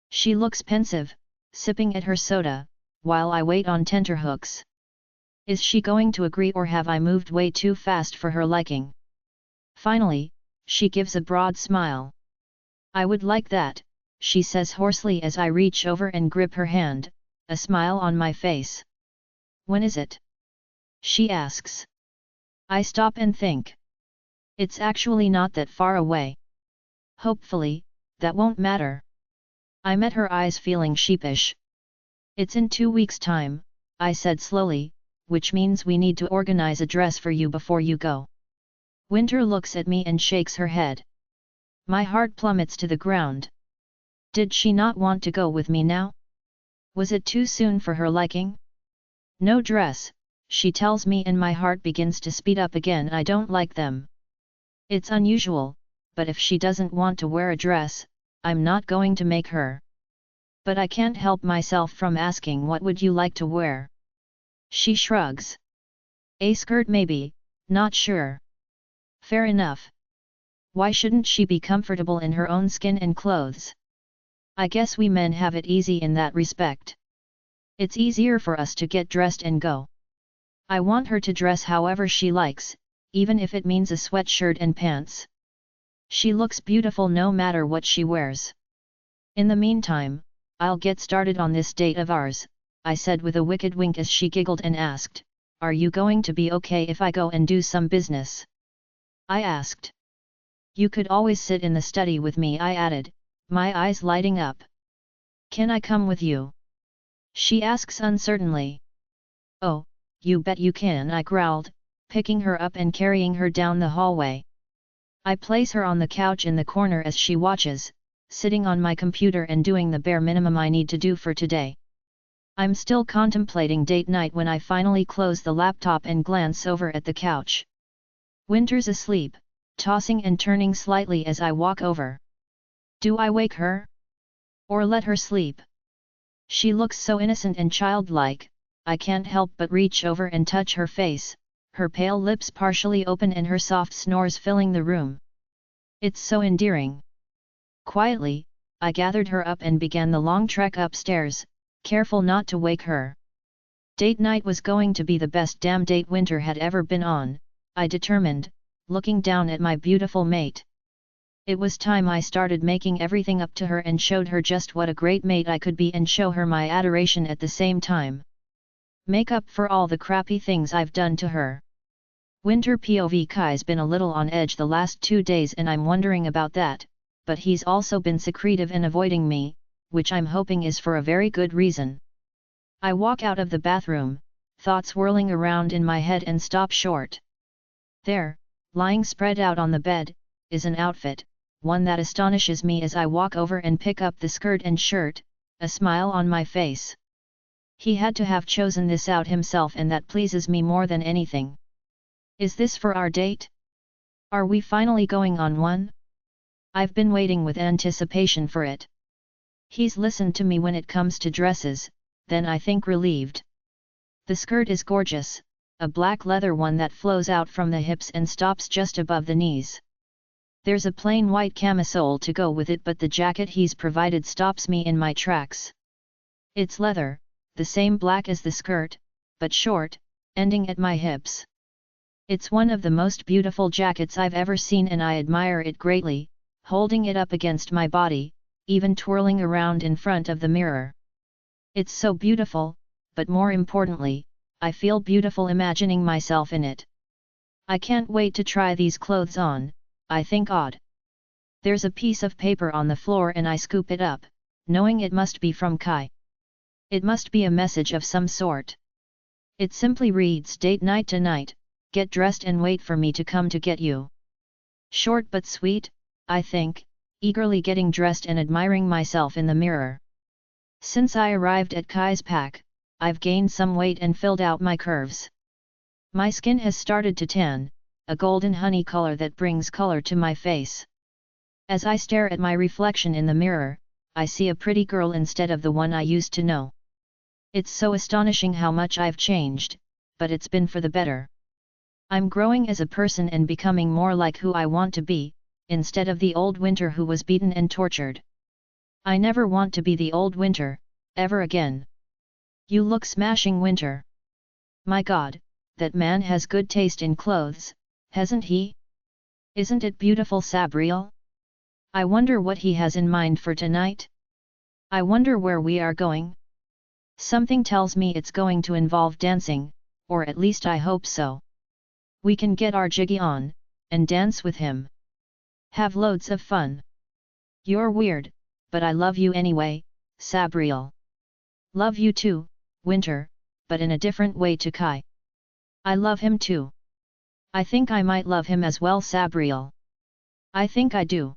She looks pensive, sipping at her soda, while I wait on tenterhooks. Is she going to agree or have I moved way too fast for her liking? Finally, she gives a broad smile. I would like that, she says hoarsely as I reach over and grip her hand, a smile on my face. When is it? She asks. I stop and think. It's actually not that far away. Hopefully, that won't matter. I met her eyes feeling sheepish. It's in 2 weeks' time, I said slowly, which means we need to organize a dress for you before you go. Winter looks at me and shakes her head. My heart plummets to the ground. Did she not want to go with me now? Was it too soon for her liking? No dress, she tells me, and my heart begins to speed up again. I don't like them. It's unusual, but if she doesn't want to wear a dress, I'm not going to make her. But I can't help myself from asking, what would you like to wear? She shrugs. A skirt maybe, not sure. Fair enough. Why shouldn't she be comfortable in her own skin and clothes? I guess we men have it easy in that respect. It's easier for us to get dressed and go. I want her to dress however she likes, even if it means a sweatshirt and pants. She looks beautiful no matter what she wears. In the meantime, I'll get started on this date of ours, I said with a wicked wink as she giggled and asked, are you going to be okay if I go and do some business? I asked. You could always sit in the study with me, I added, my eyes lighting up. Can I come with you? She asks uncertainly. Oh, you bet you can, I growled, picking her up and carrying her down the hallway. I place her on the couch in the corner as she watches, sitting on my computer and doing the bare minimum I need to do for today. I'm still contemplating date night when I finally close the laptop and glance over at the couch. Winter's asleep, tossing and turning slightly as I walk over. Do I wake her? Or let her sleep? She looks so innocent and childlike, I can't help but reach over and touch her face, her pale lips partially open and her soft snores filling the room. It's so endearing. Quietly, I gathered her up and began the long trek upstairs, careful not to wake her. Date night was going to be the best damn date Winter had ever been on, I determined, looking down at my beautiful mate. It was time I started making everything up to her and showed her just what a great mate I could be and show her my adoration at the same time. Make up for all the crappy things I've done to her. Winter POV Kai's been a little on edge the last 2 days and I'm wondering about that, but he's also been secretive and avoiding me, which I'm hoping is for a very good reason. I walk out of the bathroom, thoughts whirling around in my head and stop short. There, lying spread out on the bed, is an outfit, one that astonishes me as I walk over and pick up the skirt and shirt, a smile on my face. He had to have chosen this out himself and that pleases me more than anything. Is this for our date? Are we finally going on one? I've been waiting with anticipation for it. He's listened to me when it comes to dresses, then I think relieved. The skirt is gorgeous, a black leather one that flows out from the hips and stops just above the knees. There's a plain white camisole to go with it, but the jacket he's provided stops me in my tracks. It's leather, the same black as the skirt, but short, ending at my hips. It's one of the most beautiful jackets I've ever seen and I admire it greatly, holding it up against my body, even twirling around in front of the mirror. It's so beautiful, but more importantly, I feel beautiful imagining myself in it. I can't wait to try these clothes on, I think odd. There's a piece of paper on the floor and I scoop it up, knowing it must be from Kai. It must be a message of some sort. It simply reads, date night tonight, get dressed and wait for me to come to get you. Short but sweet, I think, eagerly getting dressed and admiring myself in the mirror. Since I arrived at Kai's pack, I've gained some weight and filled out my curves. My skin has started to tan, a golden honey color that brings color to my face. As I stare at my reflection in the mirror, I see a pretty girl instead of the one I used to know. It's so astonishing how much I've changed, but it's been for the better. I'm growing as a person and becoming more like who I want to be, instead of the old Winter who was beaten and tortured. I never want to be the old Winter, ever again. You look smashing, Winter. My God, that man has good taste in clothes, hasn't he? Isn't it beautiful, Sabriel? I wonder what he has in mind for tonight? I wonder where we are going? Something tells me it's going to involve dancing, or at least I hope so. We can get our jiggy on, and dance with him. Have loads of fun. You're weird, but I love you anyway, Sabriel. Love you too, Winter, but in a different way to Kai. I love him too. I think I might love him as well, Sabriel. I think I do.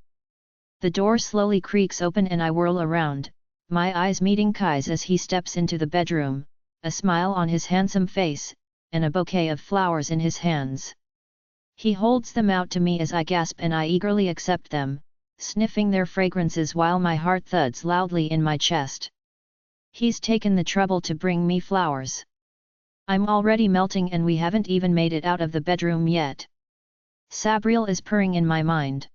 The door slowly creaks open and I whirl around, my eyes meeting Kai's as he steps into the bedroom, a smile on his handsome face, and a bouquet of flowers in his hands. He holds them out to me as I gasp and I eagerly accept them, sniffing their fragrances while my heart thuds loudly in my chest. He's taken the trouble to bring me flowers. I'm already melting and we haven't even made it out of the bedroom yet. Sabriel is purring in my mind.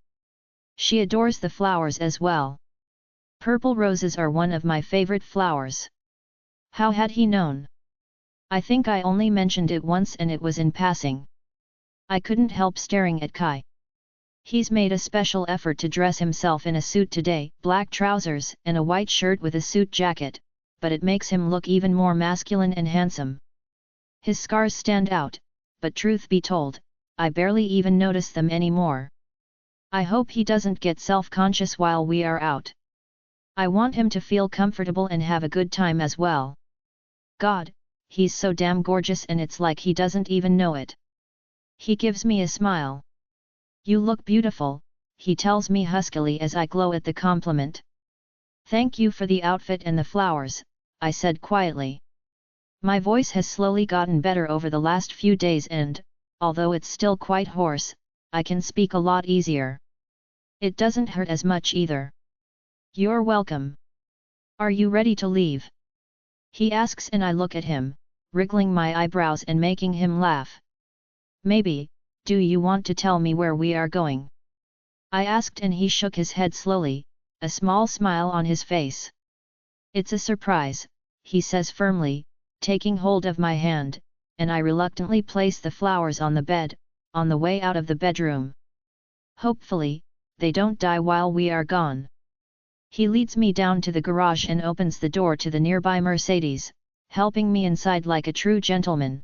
She adores the flowers as well. Purple roses are one of my favorite flowers. How had he known? I think I only mentioned it once and it was in passing. I couldn't help staring at Kai. He's made a special effort to dress himself in a suit today, black trousers and a white shirt with a suit jacket, but it makes him look even more masculine and handsome. His scars stand out, but truth be told, I barely even notice them anymore. I hope he doesn't get self-conscious while we are out. I want him to feel comfortable and have a good time as well. God, he's so damn gorgeous and it's like he doesn't even know it. He gives me a smile. You look beautiful, he tells me huskily as I glow at the compliment. Thank you for the outfit and the flowers, I said quietly. My voice has slowly gotten better over the last few days and, although it's still quite hoarse, I can speak a lot easier. It doesn't hurt as much either. You're welcome. Are you ready to leave? He asks and I look at him, wriggling my eyebrows and making him laugh. Maybe, do you want to tell me where we are going? I asked and he shook his head slowly, a small smile on his face. It's a surprise, he says firmly, taking hold of my hand, and I reluctantly place the flowers on the bed, on the way out of the bedroom. Hopefully, they don't die while we are gone. He leads me down to the garage and opens the door to the nearby Mercedes, helping me inside like a true gentleman.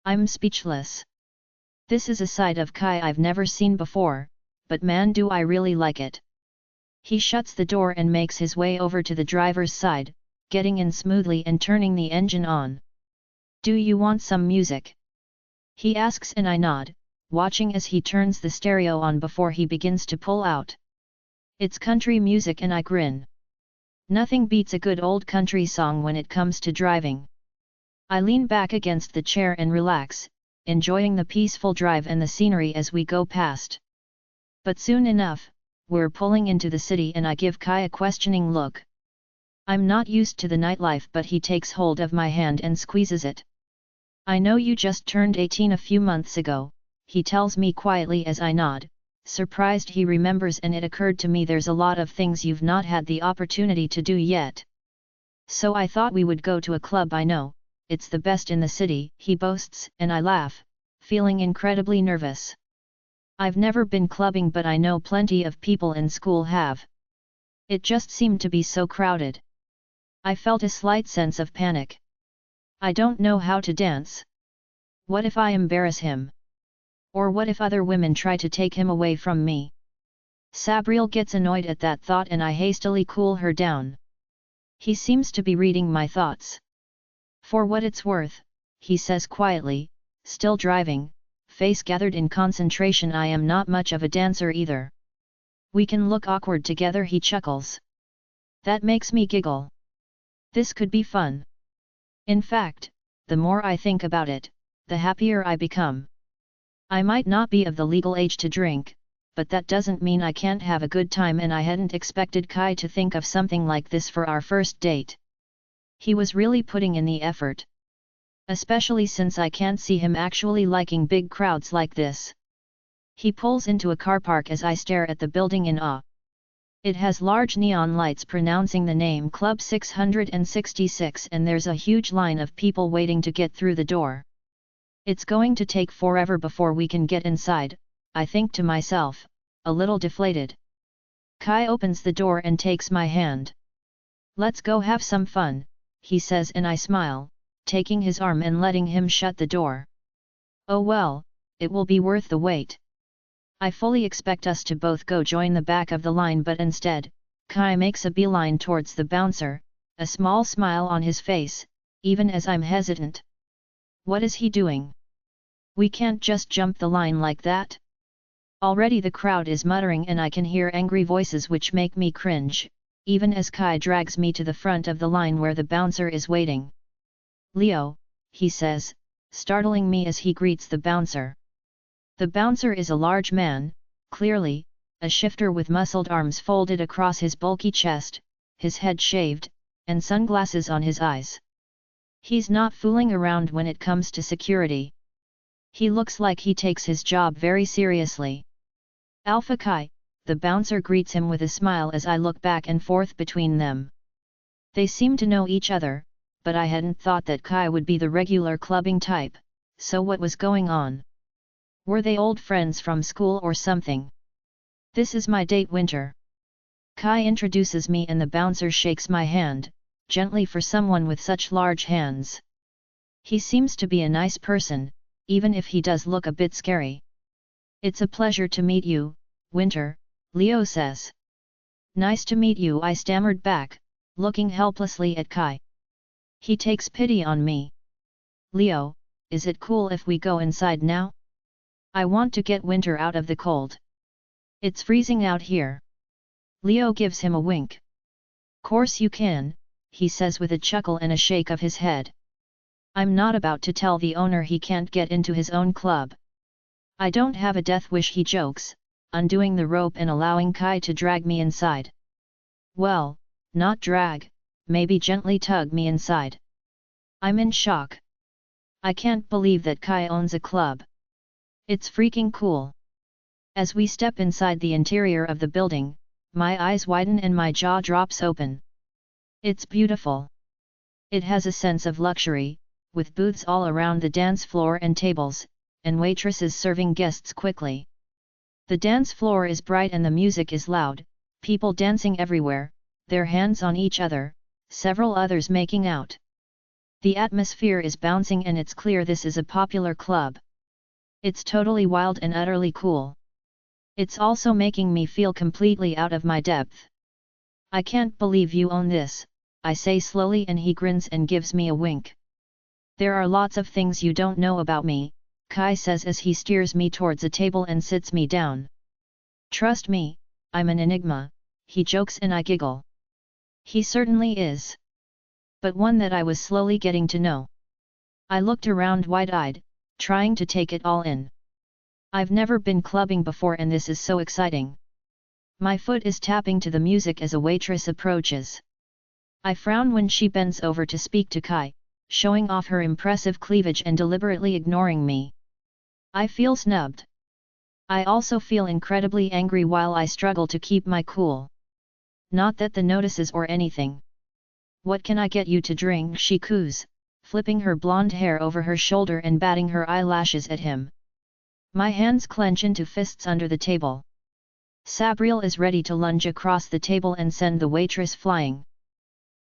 I'm speechless. This is a side of Kai I've never seen before, but man do I really like it. He shuts the door and makes his way over to the driver's side, getting in smoothly and turning the engine on. Do you want some music? He asks and I nod, watching as he turns the stereo on before he begins to pull out. It's country music and I grin. Nothing beats a good old country song when it comes to driving. I lean back against the chair and relax, enjoying the peaceful drive and the scenery as we go past. But soon enough, we're pulling into the city and I give Kai a questioning look. I'm not used to the nightlife but he takes hold of my hand and squeezes it. I know you just turned 18 a few months ago, he tells me quietly as I nod, surprised he remembers and it occurred to me there's a lot of things you've not had the opportunity to do yet. So I thought we would go to a club I know, it's the best in the city, he boasts, and I laugh, feeling incredibly nervous. I've never been clubbing but I know plenty of people in school have. It just seemed to be so crowded. I felt a slight sense of panic. I don't know how to dance. What if I embarrass him? Or what if other women try to take him away from me? Sabriel gets annoyed at that thought and I hastily cool her down. He seems to be reading my thoughts. For what it's worth, he says quietly, still driving, face gathered in concentration, I am not much of a dancer either. We can look awkward together, he chuckles. That makes me giggle. This could be fun. In fact, the more I think about it, the happier I become. I might not be of the legal age to drink, but that doesn't mean I can't have a good time and I hadn't expected Kai to think of something like this for our first date. He was really putting in the effort. Especially since I can't see him actually liking big crowds like this. He pulls into a car park as I stare at the building in awe. It has large neon lights pronouncing the name Club 666 and there's a huge line of people waiting to get through the door. It's going to take forever before we can get inside, I think to myself, a little deflated. Kai opens the door and takes my hand. Let's go have some fun, he says and I smile, taking his arm and letting him shut the door. Oh well, it will be worth the wait. I fully expect us to both go join the back of the line but instead, Kai makes a beeline towards the bouncer, a small smile on his face, even as I'm hesitant. What is he doing? We can't just jump the line like that. Already the crowd is muttering and I can hear angry voices which make me cringe, even as Kai drags me to the front of the line where the bouncer is waiting. Leo, he says, startling me as he greets the bouncer. The bouncer is a large man, clearly, a shifter with muscled arms folded across his bulky chest, his head shaved, and sunglasses on his eyes. He's not fooling around when it comes to security. He looks like he takes his job very seriously. Alpha Kai, the bouncer greets him with a smile as I look back and forth between them. They seem to know each other, but I hadn't thought that Kai would be the regular clubbing type, so what was going on? Were they old friends from school or something? This is my date Winter. Kai introduces me and the bouncer shakes my hand, gently for someone with such large hands. He seems to be a nice person, even if he does look a bit scary. It's a pleasure to meet you, Winter, Leo says. Nice to meet you, I stammered back, looking helplessly at Kai. He takes pity on me. Leo, is it cool if we go inside now? I want to get Winter out of the cold. It's freezing out here. Leo gives him a wink. Course you can, he says with a chuckle and a shake of his head. I'm not about to tell the owner he can't get into his own club. I don't have a death wish, he jokes, undoing the rope and allowing Kai to drag me inside. Well, not drag, maybe gently tug me inside. I'm in shock. I can't believe that Kai owns a club. It's freaking cool. As we step inside the interior of the building, my eyes widen and my jaw drops open. It's beautiful. It has a sense of luxury, with booths all around the dance floor and tables, and waitresses serving guests quickly. The dance floor is bright and the music is loud, people dancing everywhere, their hands on each other, several others making out. The atmosphere is bouncing and it's clear this is a popular club. It's totally wild and utterly cool. It's also making me feel completely out of my depth. I can't believe you own this, I say slowly, and he grins and gives me a wink. There are lots of things you don't know about me, Kai says as he steers me towards a table and sits me down. Trust me, I'm an enigma, he jokes and I giggle. He certainly is. But one that I was slowly getting to know. I looked around wide-eyed, trying to take it all in. I've never been clubbing before and this is so exciting. My foot is tapping to the music as a waitress approaches. I frown when she bends over to speak to Kai, showing off her impressive cleavage and deliberately ignoring me. I feel snubbed. I also feel incredibly angry while I struggle to keep my cool. Not that the notices or anything. What can I get you to drink, she coos, flipping her blonde hair over her shoulder and batting her eyelashes at him. My hands clench into fists under the table. Sabriel is ready to lunge across the table and send the waitress flying.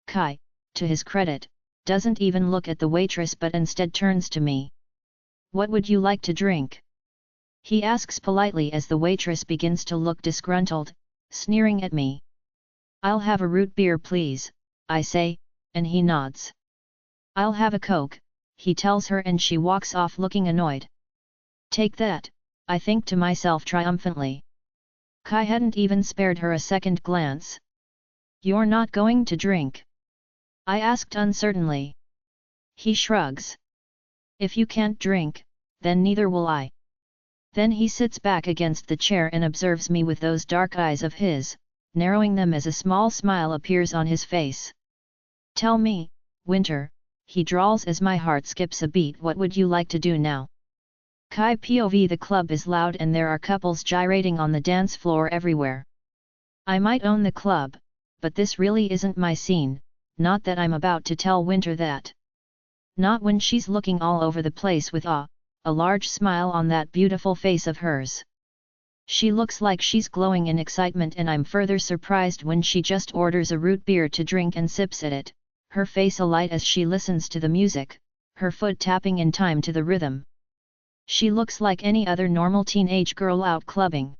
Kai, to his credit, doesn't even look at the waitress but instead turns to me. What would you like to drink? He asks politely as the waitress begins to look disgruntled, sneering at me. I'll have a root beer please, I say, and he nods. I'll have a Coke, he tells her, and she walks off looking annoyed. Take that, I think to myself triumphantly. Kai hadn't even spared her a second glance. You're not going to drink? I asked uncertainly. He shrugs. If you can't drink, then neither will I. Then he sits back against the chair and observes me with those dark eyes of his, narrowing them as a small smile appears on his face. Tell me, Winter, he drawls as my heart skips a beat, what would you like to do now? Kai POV, the club is loud and there are couples gyrating on the dance floor everywhere. I might own the club, but this really isn't my scene, not that I'm about to tell Winter that. Not when she's looking all over the place with awe, a large smile on that beautiful face of hers. She looks like she's glowing in excitement, and I'm further surprised when she just orders a root beer to drink and sips at it, her face alight as she listens to the music, her foot tapping in time to the rhythm. She looks like any other normal teenage girl out clubbing.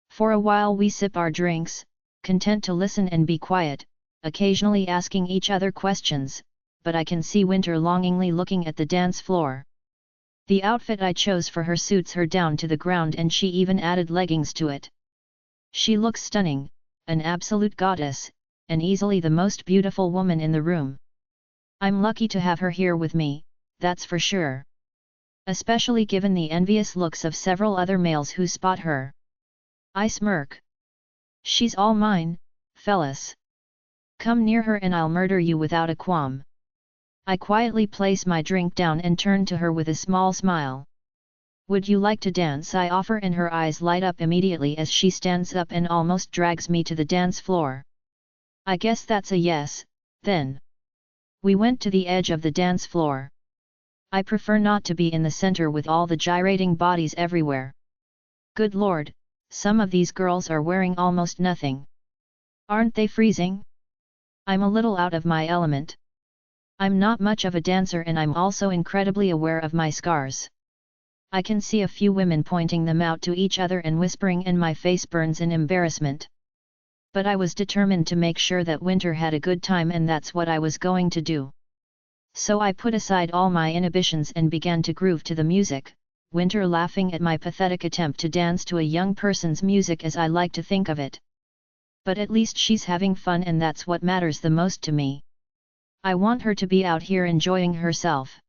For a while we sip our drinks, content to listen and be quiet, occasionally asking each other questions, but I can see Winter longingly looking at the dance floor. The outfit I chose for her suits her down to the ground, and she even added leggings to it. She looks stunning, an absolute goddess, and easily the most beautiful woman in the room. I'm lucky to have her here with me, that's for sure. Especially given the envious looks of several other males who spot her. I smirk. She's all mine, fellas. Come near her and I'll murder you without a qualm. I quietly place my drink down and turn to her with a small smile. Would you like to dance? I offer, and her eyes light up immediately as she stands up and almost drags me to the dance floor. I guess that's a yes, then. We went to the edge of the dance floor. I prefer not to be in the center with all the gyrating bodies everywhere. Good lord, some of these girls are wearing almost nothing. Aren't they freezing? I'm a little out of my element. I'm not much of a dancer and I'm also incredibly aware of my scars. I can see a few women pointing them out to each other and whispering, and my face burns in embarrassment. But I was determined to make sure that Winter had a good time, and that's what I was going to do. So I put aside all my inhibitions and began to groove to the music, Winter laughing at my pathetic attempt to dance to a young person's music, as I like to think of it. But at least she's having fun, and that's what matters the most to me. I want her to be out here enjoying herself.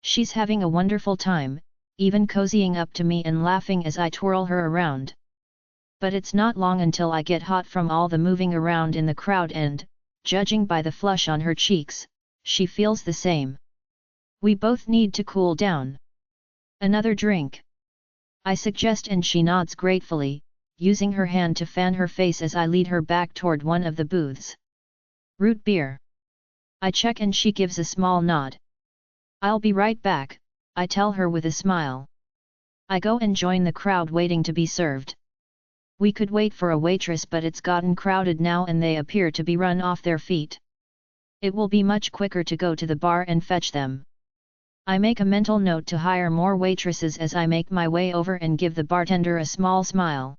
She's having a wonderful time, even cozying up to me and laughing as I twirl her around. But it's not long until I get hot from all the moving around in the crowd and, judging by the flush on her cheeks, she feels the same. We both need to cool down. Another drink? I suggest, and she nods gratefully, using her hand to fan her face as I lead her back toward one of the booths. Root beer. I check and she gives a small nod. I'll be right back, I tell her with a smile. I go and join the crowd waiting to be served. We could wait for a waitress, but it's gotten crowded now and they appear to be run off their feet. It will be much quicker to go to the bar and fetch them. I make a mental note to hire more waitresses as I make my way over and give the bartender a small smile.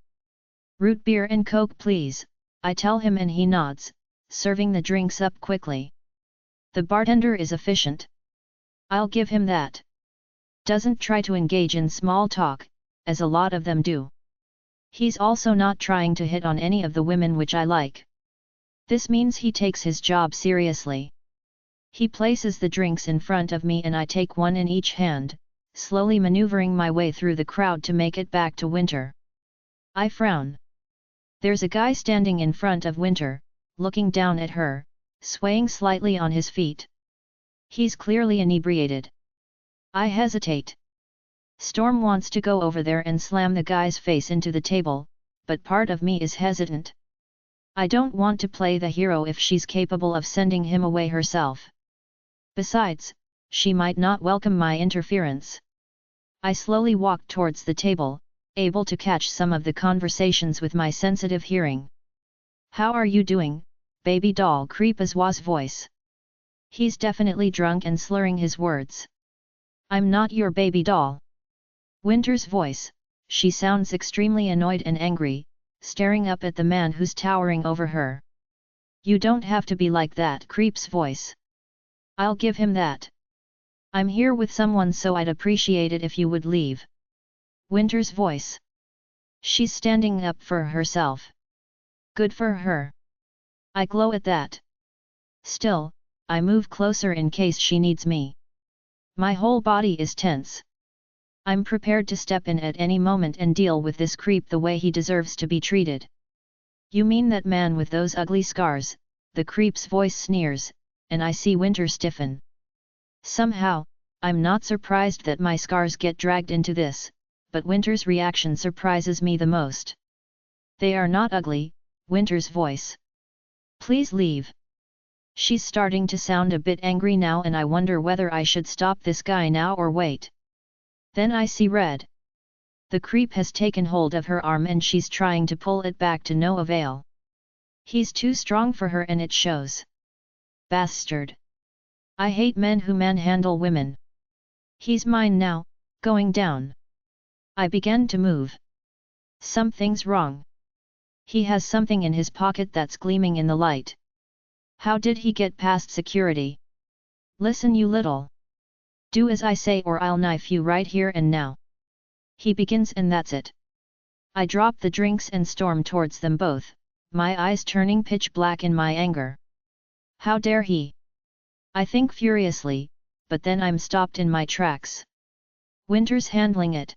Root beer and Coke please, I tell him, and he nods, serving the drinks up quickly. The bartender is efficient. I'll give him that. Doesn't try to engage in small talk, as a lot of them do. He's also not trying to hit on any of the women, which I like. This means he takes his job seriously. He places the drinks in front of me and I take one in each hand, slowly maneuvering my way through the crowd to make it back to Winter. I frown. There's a guy standing in front of Winter, looking down at her, swaying slightly on his feet. He's clearly inebriated. I hesitate. Storm wants to go over there and slam the guy's face into the table, but part of me is hesitant. I don't want to play the hero if she's capable of sending him away herself. Besides, she might not welcome my interference. I slowly walk towards the table, able to catch some of the conversations with my sensitive hearing. How are you doing, baby doll? Creepazwa's voice. He's definitely drunk and slurring his words. I'm not your baby doll. Winter's voice. She sounds extremely annoyed and angry, staring up at the man who's towering over her. You don't have to be like that. Creep's voice. I'll give him that. I'm here with someone, so I'd appreciate it if you would leave. Winter's voice. She's standing up for herself. Good for her. I glow at that. Still, I move closer in case she needs me. My whole body is tense. I'm prepared to step in at any moment and deal with this creep the way he deserves to be treated. You mean that man with those ugly scars? The creep's voice sneers, and I see Winter stiffen. Somehow, I'm not surprised that my scars get dragged into this, but Winter's reaction surprises me the most. They are not ugly, Winter's voice. Please leave. She's starting to sound a bit angry now, and I wonder whether I should stop this guy now or wait. Then I see red. The creep has taken hold of her arm and she's trying to pull it back to no avail. He's too strong for her and it shows. Bastard. I hate men who manhandle women. He's mine now, going down. I begin to move. Something's wrong. He has something in his pocket that's gleaming in the light. How did he get past security? Listen, you little. Do as I say or I'll knife you right here and now. He begins, and that's it. I drop the drinks and storm towards them both, my eyes turning pitch black in my anger. How dare he? I think furiously, but then I'm stopped in my tracks. Winter's handling it.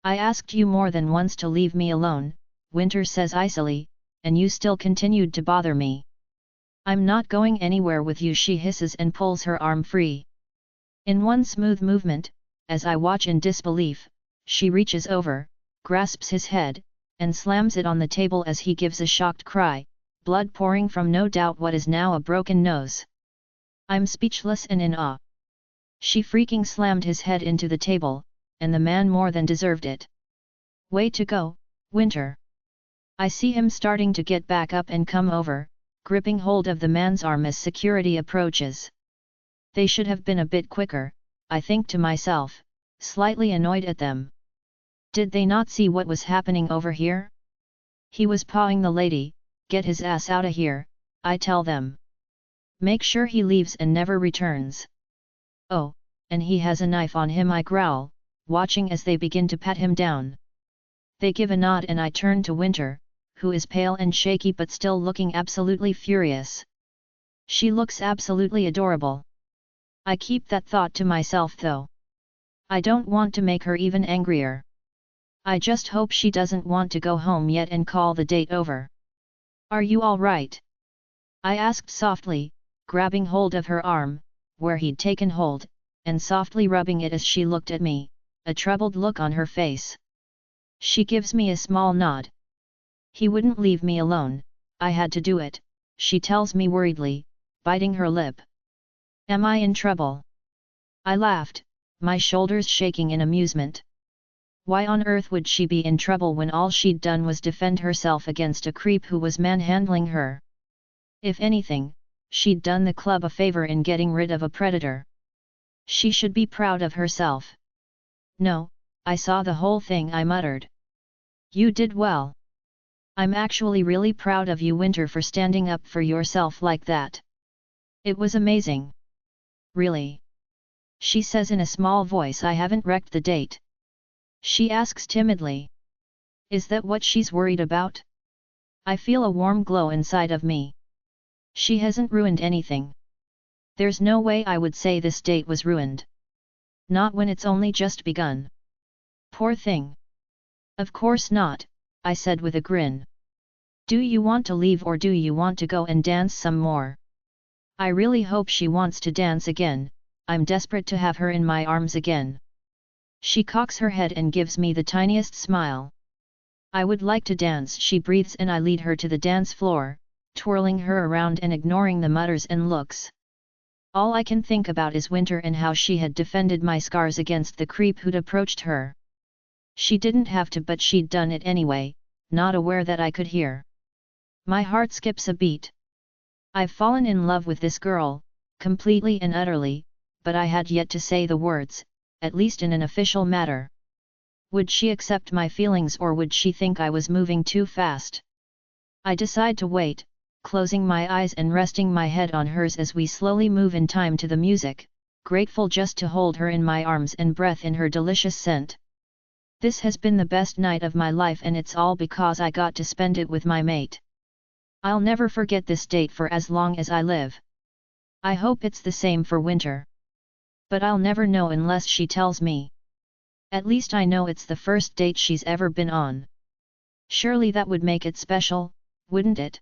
I asked you more than once to leave me alone, Winter says icily, and you still continued to bother me. I'm not going anywhere with you, she hisses and pulls her arm free. In one smooth movement, as I watch in disbelief, she reaches over, grasps his head, and slams it on the table as he gives a shocked cry, blood pouring from no doubt what is now a broken nose. I'm speechless and in awe. She freaking slammed his head into the table, and the man more than deserved it. Way to go, Winter. I see him starting to get back up and come over, gripping hold of the man's arm as security approaches. They should have been a bit quicker, I think to myself, slightly annoyed at them. Did they not see what was happening over here? He was pawing the lady. Get his ass outta here, I tell them. Make sure he leaves and never returns. Oh, and he has a knife on him, I growl, watching as they begin to pat him down. They give a nod and I turn to Winter, who is pale and shaky but still looking absolutely furious. She looks absolutely adorable. I keep that thought to myself though. I don't want to make her even angrier. I just hope she doesn't want to go home yet and call the date over. Are you all right? I asked softly, grabbing hold of her arm, where he'd taken hold, and softly rubbing it as she looked at me, a troubled look on her face. She gives me a small nod. He wouldn't leave me alone, I had to do it, she tells me worriedly, biting her lip. Am I in trouble? I laughed, my shoulders shaking in amusement. Why on earth would she be in trouble when all she'd done was defend herself against a creep who was manhandling her? If anything, she'd done the club a favor in getting rid of a predator. She should be proud of herself. No, I saw the whole thing, I muttered. You did well. I'm actually really proud of you, Winter, for standing up for yourself like that. It was amazing. Really? She says in a small voice. I haven't wrecked the date. She asks timidly. Is that what she's worried about? I feel a warm glow inside of me. She hasn't ruined anything. There's no way I would say this date was ruined. Not when it's only just begun. Poor thing. Of course not, I said with a grin. Do you want to leave or do you want to go and dance some more? I really hope she wants to dance again, I'm desperate to have her in my arms again. She cocks her head and gives me the tiniest smile. I would like to dance, she breathes, and I lead her to the dance floor, twirling her around and ignoring the mutters and looks. All I can think about is Winter and how she had defended my scars against the creep who'd approached her. She didn't have to, but she'd done it anyway, not aware that I could hear. My heart skips a beat. I've fallen in love with this girl, completely and utterly, but I had yet to say the words, at least in an official matter. Would she accept my feelings or would she think I was moving too fast? I decide to wait, closing my eyes and resting my head on hers as we slowly move in time to the music, grateful just to hold her in my arms and breathe in her delicious scent. This has been the best night of my life, and it's all because I got to spend it with my mate. I'll never forget this date for as long as I live. I hope it's the same for Winter. But I'll never know unless she tells me. At least I know it's the first date she's ever been on. Surely that would make it special, wouldn't it?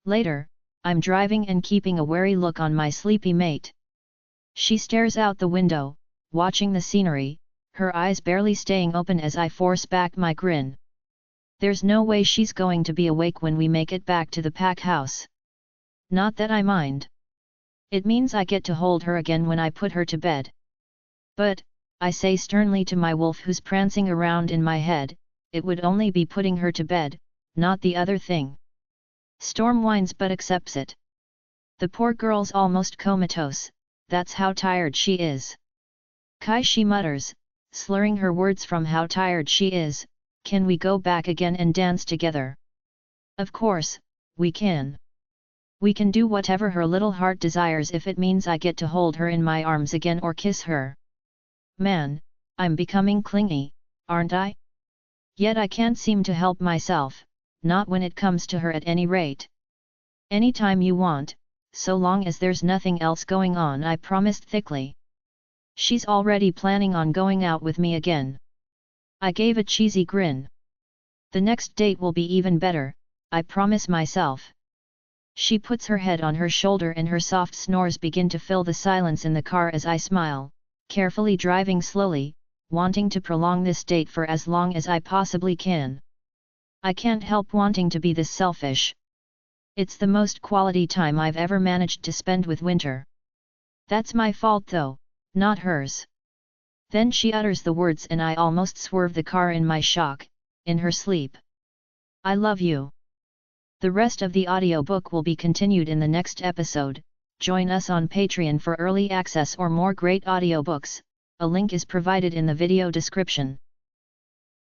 Later, I'm driving and keeping a wary look on my sleepy mate. She stares out the window, watching the scenery, her eyes barely staying open as I force back my grin. There's no way she's going to be awake when we make it back to the pack house. Not that I mind. It means I get to hold her again when I put her to bed. But, I say sternly to my wolf who's prancing around in my head, it would only be putting her to bed, not the other thing. Storm whines but accepts it. The poor girl's almost comatose, that's how tired she is. Kai, she mutters, slurring her words from how tired she is. Can we go back again and dance together? Of course, we can. We can do whatever her little heart desires if it means I get to hold her in my arms again or kiss her. Man, I'm becoming clingy, aren't I? Yet I can't seem to help myself, not when it comes to her at any rate. Anytime you want, so long as there's nothing else going on, I promised thickly. She's already planning on going out with me again. I gave a cheesy grin. The next date will be even better, I promise myself. She puts her head on her shoulder and her soft snores begin to fill the silence in the car as I smile, carefully driving slowly, wanting to prolong this date for as long as I possibly can. I can't help wanting to be this selfish. It's the most quality time I've ever managed to spend with Winter. That's my fault though, not hers. Then she utters the words and I almost swerve the car in my shock, in her sleep. I love you. The rest of the audiobook will be continued in the next episode. Join us on Patreon for early access or more great audiobooks. A link is provided in the video description.